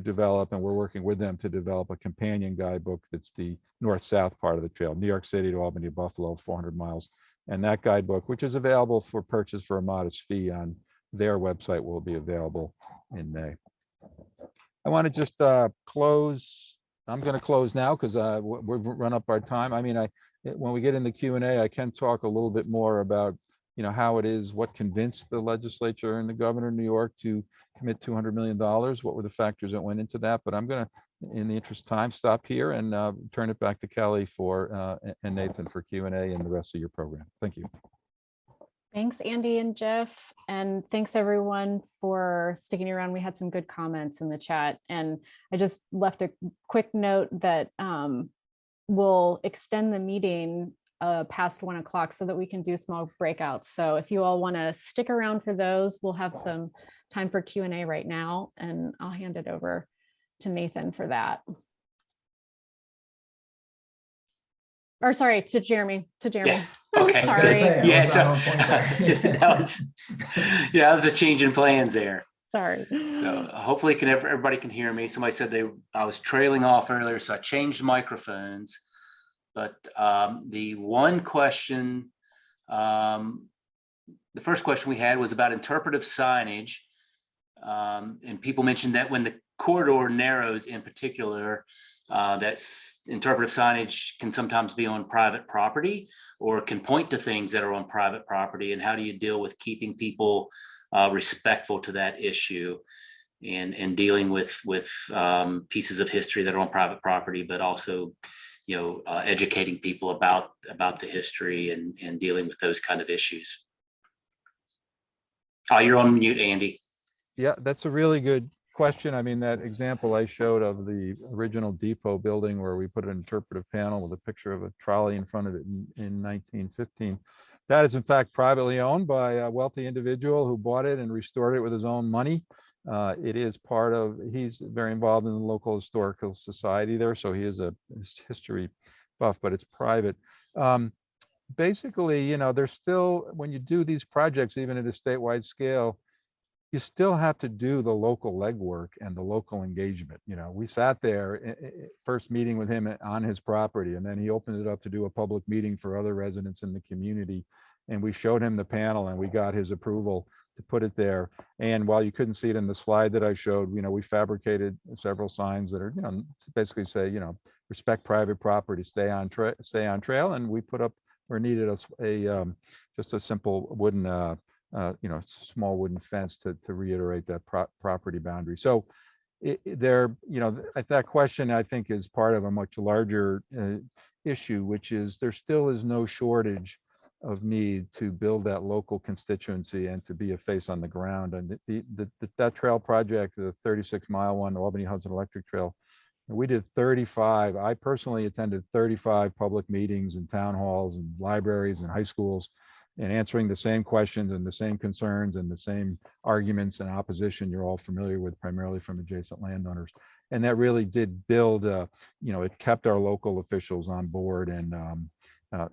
develop, and we're working with them to develop a companion guidebook that's the north-south part of the trail, New York City to Albany to Buffalo, 400 miles. And that guidebook, which is available for purchase for a modest fee on their website, will be available in May. I want to just close. I'm going to close now because we've run up our time. I mean, when we get in the Q&A, I can talk a little bit more about, you know, how it is, what convinced the legislature and the governor of New York to commit $200 million. What were the factors that went into that? But I'm going to, in the interest of time, stop here and turn it back to Kelly and Nathan for Q&A and the rest of your program. Thank you. Thanks, Andy and Jeff. And thanks everyone for sticking around. We had some good comments in the chat. And I just left a quick note that we'll extend the meeting past 1 o'clock so that we can do small breakouts. So if you all want to stick around for those, we'll have some time for Q&A right now, and I'll hand it over to Nathan for that. Or sorry, to Jeremy. Yeah. Okay. Sorry. Yeah, that was a change in plans there. Sorry. So hopefully everybody can hear me. Somebody said I was trailing off earlier, so I changed microphones. But the one question, the first question we had was about interpretive signage. And people mentioned that when the corridor narrows in particular, that's interpretive signage can sometimes be on private property or can point to things that are on private property. And how do you deal with keeping people respectful to that issue and dealing with pieces of history that are on private property, but also, you know, educating people about the history and dealing with those kind of issues. Oh, you're on mute, Andy. Yeah, that's a really good question. I mean, that example I showed of the original depot building where we put an interpretive panel with a picture of a trolley in front of it in 1915. That is in fact privately owned by a wealthy individual who bought it and restored it with his own money. It is part of, he's very involved in the local historical society there, so he is a history buff, but it's private. Basically, you know, there's still, when you do these projects, even at a statewide scale, you still have to do the local legwork and the local engagement. You know, we sat there, first meeting with him on his property, and then he opened it up to do a public meeting for other residents in the community. And we showed him the panel and we got his approval to put it there. And while you couldn't see it in the slide that I showed, you know, we fabricated several signs that are, you know, basically say, you know, respect private property, stay on trail. And we put up where needed just a simple wooden, you know, small wooden fence to reiterate that property boundary. So there, you know, that question I think is part of a much larger issue, which is there still is no shortage of need to build that local constituency and to be a face on the ground. And that trail project, the 36-mile one, Albany Hudson Electric Trail, we did 35. I personally attended 35 public meetings and town halls and libraries and high schools, and answering the same questions and the same concerns and the same arguments and opposition you're all familiar with, primarily from adjacent landowners. And that really did build, it kept our local officials on board. And it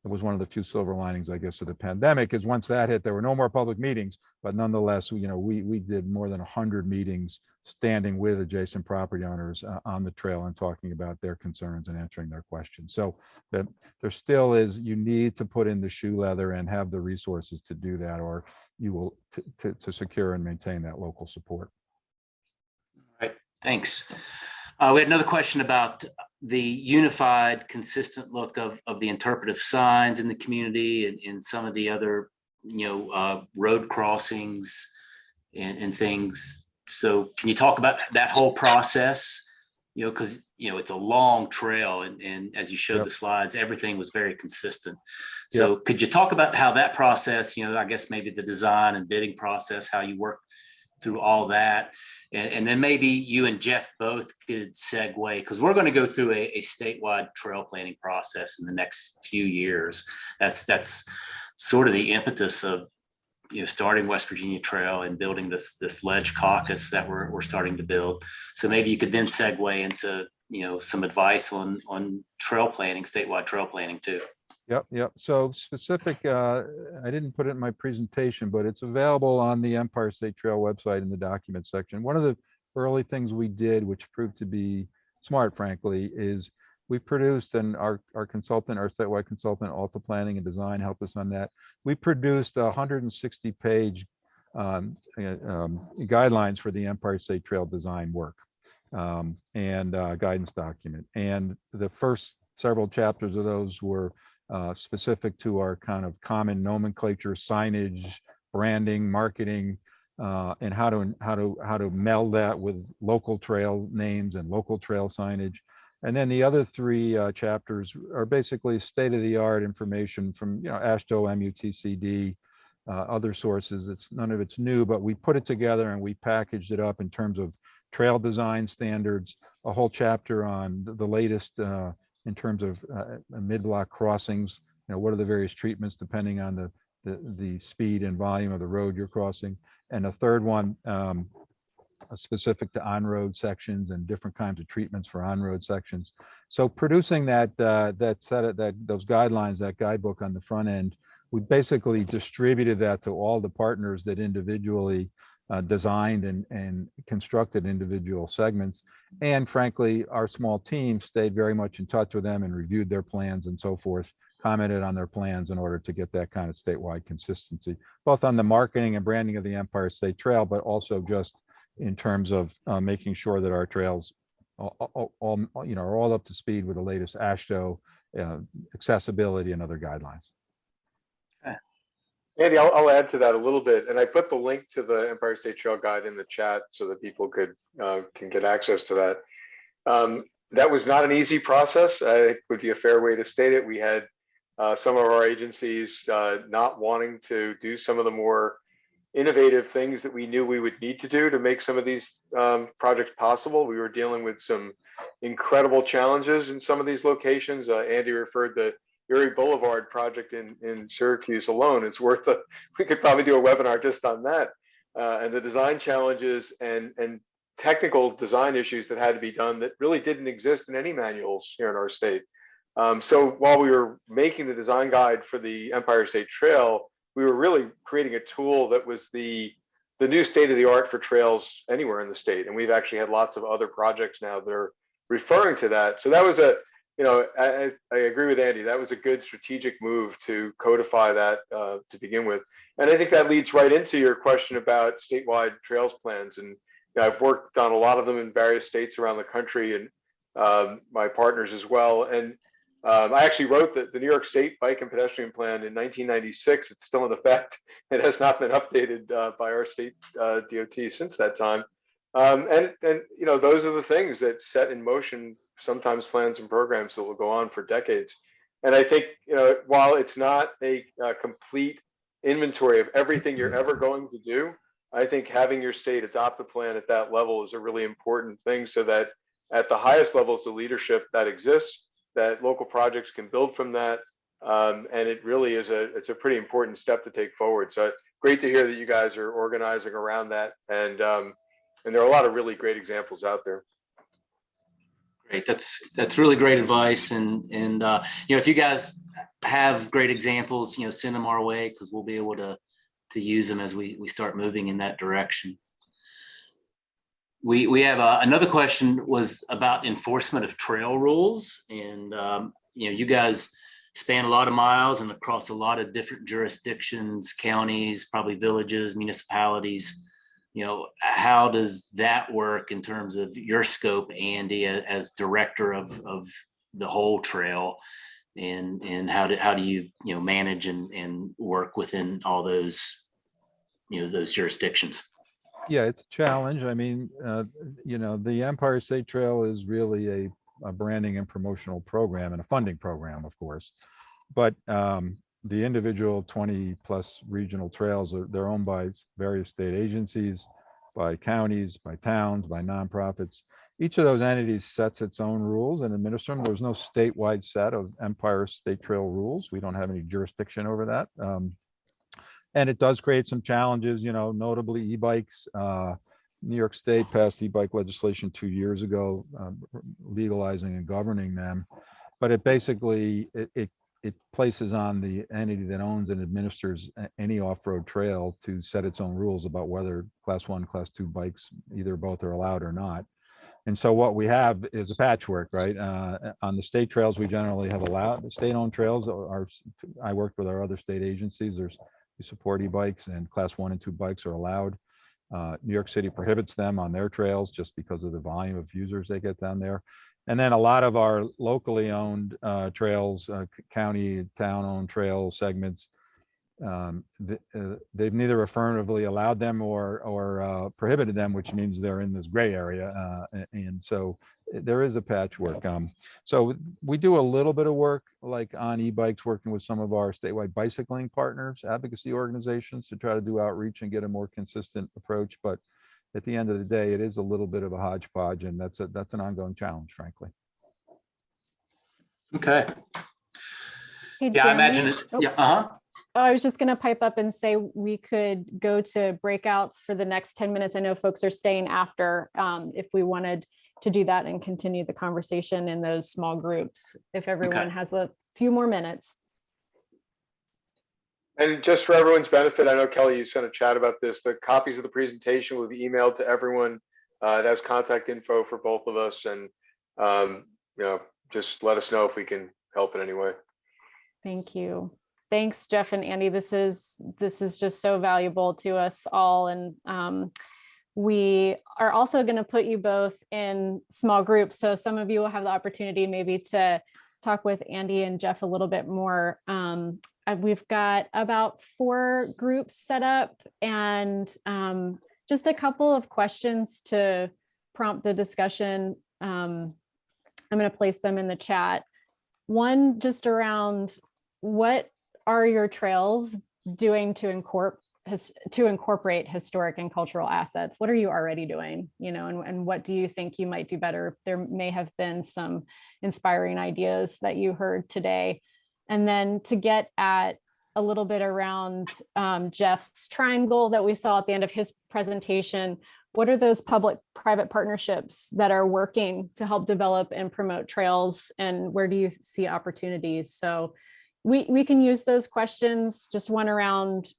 was one of the few silver linings, I guess, of the pandemic, is once that hit, there were no more public meetings, but nonetheless, we did more than 100 meetings standing with adjacent property owners on the trail and talking about their concerns and answering their questions. So that there still is, you need to put in the shoe leather and have the resources to do that, or you will to secure and maintain that local support. All right, thanks. We had another question about the unified, consistent look of the interpretive signs in the community and some of the other, road crossings and things. So can you talk about that whole process? Because, it's a long trail and as you showed Yep. the slides, everything was very consistent. So could you talk about how that process, I guess maybe the design and bidding process, how you work through all that? And then maybe you and Jeff both could segue, because we're going to go through a statewide trail planning process in the next few years. That's sort of the impetus of starting West Virginia Trail and building this ledge caucus that we're starting to build. So maybe you could then segue into some advice on trail planning, statewide trail planning too. Yep. So specific, I didn't put it in my presentation, but it's available on the Empire State Trail website in the document section. One of the early things we did, which proved to be smart, frankly, is we produced, and our consultant, our statewide consultant, Alta Planning and Design, helped us on that. We produced 160-page guidelines for the Empire State Trail design work and guidance document. And the first several chapters of those were specific to our kind of common nomenclature, signage, branding, marketing, and how to meld that with local trail names and local trail signage. And then the other three chapters are basically state-of-the-art information from AASHTO, MUTCD, other sources. None of it's new, but we put it together and we packaged it up in terms of trail design standards, a whole chapter on the latest in terms of mid-block crossings. What are the various treatments depending on the speed and volume of the road you're crossing, and a third one specific to on-road sections and different kinds of treatments for on-road sections. So producing those guidelines, that guidebook on the front end, we basically distributed that to all the partners that individually designed and constructed individual segments. And frankly, our small team stayed very much in touch with them and reviewed their plans and so forth, commented on their plans in order to get that kind of statewide consistency, both on the marketing and branding of the Empire State Trail, but also just in terms of making sure that our trails are all up to speed with the latest AASHTO accessibility and other guidelines. Andy, I'll add to that a little bit, and I put the link to the Empire State Trail Guide in the chat so that people can get access to that. That was not an easy process. I think would be a fair way to state it. We had some of our agencies not wanting to do some of the more innovative things that we knew we would need to do to make some of these projects possible. We were dealing with some incredible challenges in some of these locations. Andy referred to Erie Boulevard project in Syracuse alone. It's worth we could probably do a webinar just on that, and the design challenges and technical design issues that had to be done that really didn't exist in any manuals here in our state. So while we were making the design guide for the Empire State Trail, we were really creating a tool that was the new state of the art for trails anywhere in the state. And we've actually had lots of other projects now that are referring to that. So that was I agree with Andy. That was a good strategic move to codify that to begin with. And I think that leads right into your question about statewide trails plans. And I've worked on a lot of them in various states around the country, and my partners as well. And I actually wrote the New York State Bike and Pedestrian Plan in 1996. It's still in effect. It has not been updated by our state DOT since that time. And those are the things that set in motion sometimes plans and programs that will go on for decades. And I think while it's not a complete inventory of everything you're ever going to do, I think having your state adopt a plan at that level is a really important thing, so that at the highest levels of leadership that exists, that local projects can build from that. And it really is it's a pretty important step to take forward. So great to hear that you guys are organizing around that. And there are a lot of really great examples out there. Great. That's really great advice. And if you guys have great examples, send them our way, because we'll be able to use them as we start moving in that direction. We have another question was about enforcement of trail rules. And, you guys span a lot of miles and across a lot of different jurisdictions, counties, probably villages, municipalities. How does that work in terms of your scope, Andy, as director of the whole trail? And how do you, manage and work within all those, those jurisdictions? Yeah, it's a challenge. I mean, the Empire State Trail is really a branding and promotional program and a funding program, of course. But the individual 20 plus regional trails, they're owned by various state agencies, by counties, by towns, by nonprofits. Each of those entities sets its own rules and administers them. There's no statewide set of Empire State Trail rules. We don't have any jurisdiction over that. And it does create some challenges, notably e-bikes. New York State passed e-bike legislation 2 years ago, legalizing and governing them. But it basically, it places on the entity that owns and administers any off-road trail to set its own rules about whether class 1, class 2 bikes, either both are allowed or not. And so what we have is a patchwork, right? On the state trails, we generally have allowed the state-owned trails. I worked with our other state agencies. We support e-bikes, and class 1 and 2 bikes are allowed. New York City prohibits them on their trails just because of the volume of users they get down there. And then a lot of our locally owned trails, county, town-owned trail segments, they've neither affirmatively allowed them or prohibited them, which means they're in this gray area. And so there is a patchwork. So we do a little bit of work like on e-bikes, working with some of our statewide bicycling partners, advocacy organizations, to try to do outreach and get a more consistent approach. But at the end of the day, it is a little bit of a hodgepodge, and that's an ongoing challenge, frankly. Okay. Hey, Yeah, I imagine Jeremy? it. Oh. Yeah. Uh-huh. Oh, I was just going to pipe up and say we could go to breakouts for the next 10 minutes. I know folks are staying after, if we wanted to do that and continue the conversation in those small groups, if everyone has a few more minutes. And just for everyone's benefit, I know Kelly, you sent a chat about this. The copies of the presentation will be emailed to everyone. That has contact info for both of us, and just let us know if we can help in any way. Thank you. Thanks, Jeff and Andy. This is just so valuable to us all. And we are also going to put you both in small groups. So some of you will have the opportunity maybe to talk with Andy and Jeff a little bit more. We've got about 4 groups set up, and just a couple of questions to prompt the discussion. I'm going to place them in the chat. One just around, what are your trails doing to incorporate historic and cultural assets? What are you already doing? And what do you think you might do better? There may have been some inspiring ideas that you heard today. And then to get at a little bit around Jeff's triangle that we saw at the end of his presentation, what are those public-private partnerships that are working to help develop and promote trails, and where do you see opportunities? So we can use those questions, just one around,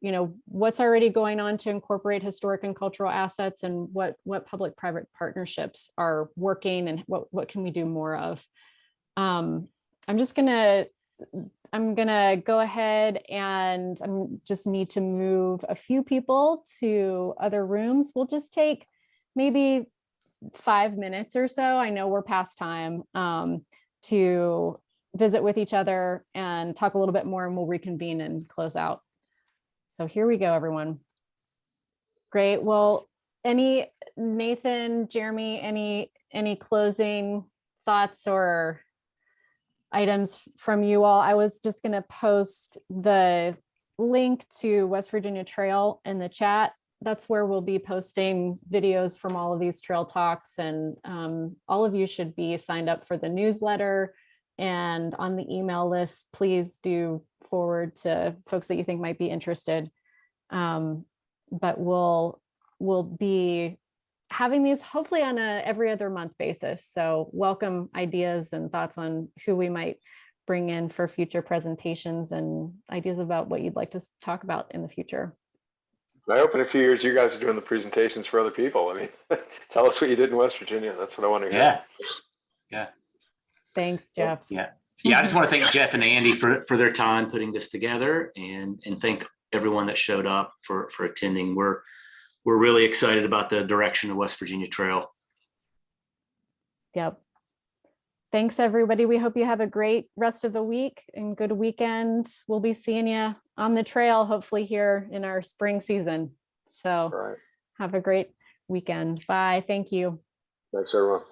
what's already going on to incorporate historic and cultural assets, and what public-private partnerships are working, and what can we do more of. I'm gonna go ahead, and I just need to move a few people to other rooms. We'll just take maybe 5 minutes or so. I know we're past time, to visit with each other and talk a little bit more, and we'll reconvene and close out. So here we go, everyone. Great. Well, Nathan, Jeremy, any closing thoughts or items from you all? I was just going to post the link to West Virginia Trail in the chat. That's where we'll be posting videos from all of these trail talks, and all of you should be signed up for the newsletter and on the email list. Please do forward to folks that you think might be interested. But we'll be having these hopefully on a every other month basis. So welcome ideas and thoughts on who we might bring in for future presentations and ideas about what you'd like to talk about in the future. I hope in a few years you guys are doing the presentations for other people. I mean, tell us what you did in West Virginia. That's what I want to hear. Yeah. Thanks, Jeff. Yeah. I just want to thank Jeff and Andy for their time putting this together, and thank everyone that showed up for attending. We're really excited about the direction of West Virginia Trail. Yep. Thanks, everybody. We hope you have a great rest of the week and good weekend. We'll be seeing you on the trail, hopefully here in our spring season. So All right. have a great weekend. Bye. Thank you. Thanks, everyone.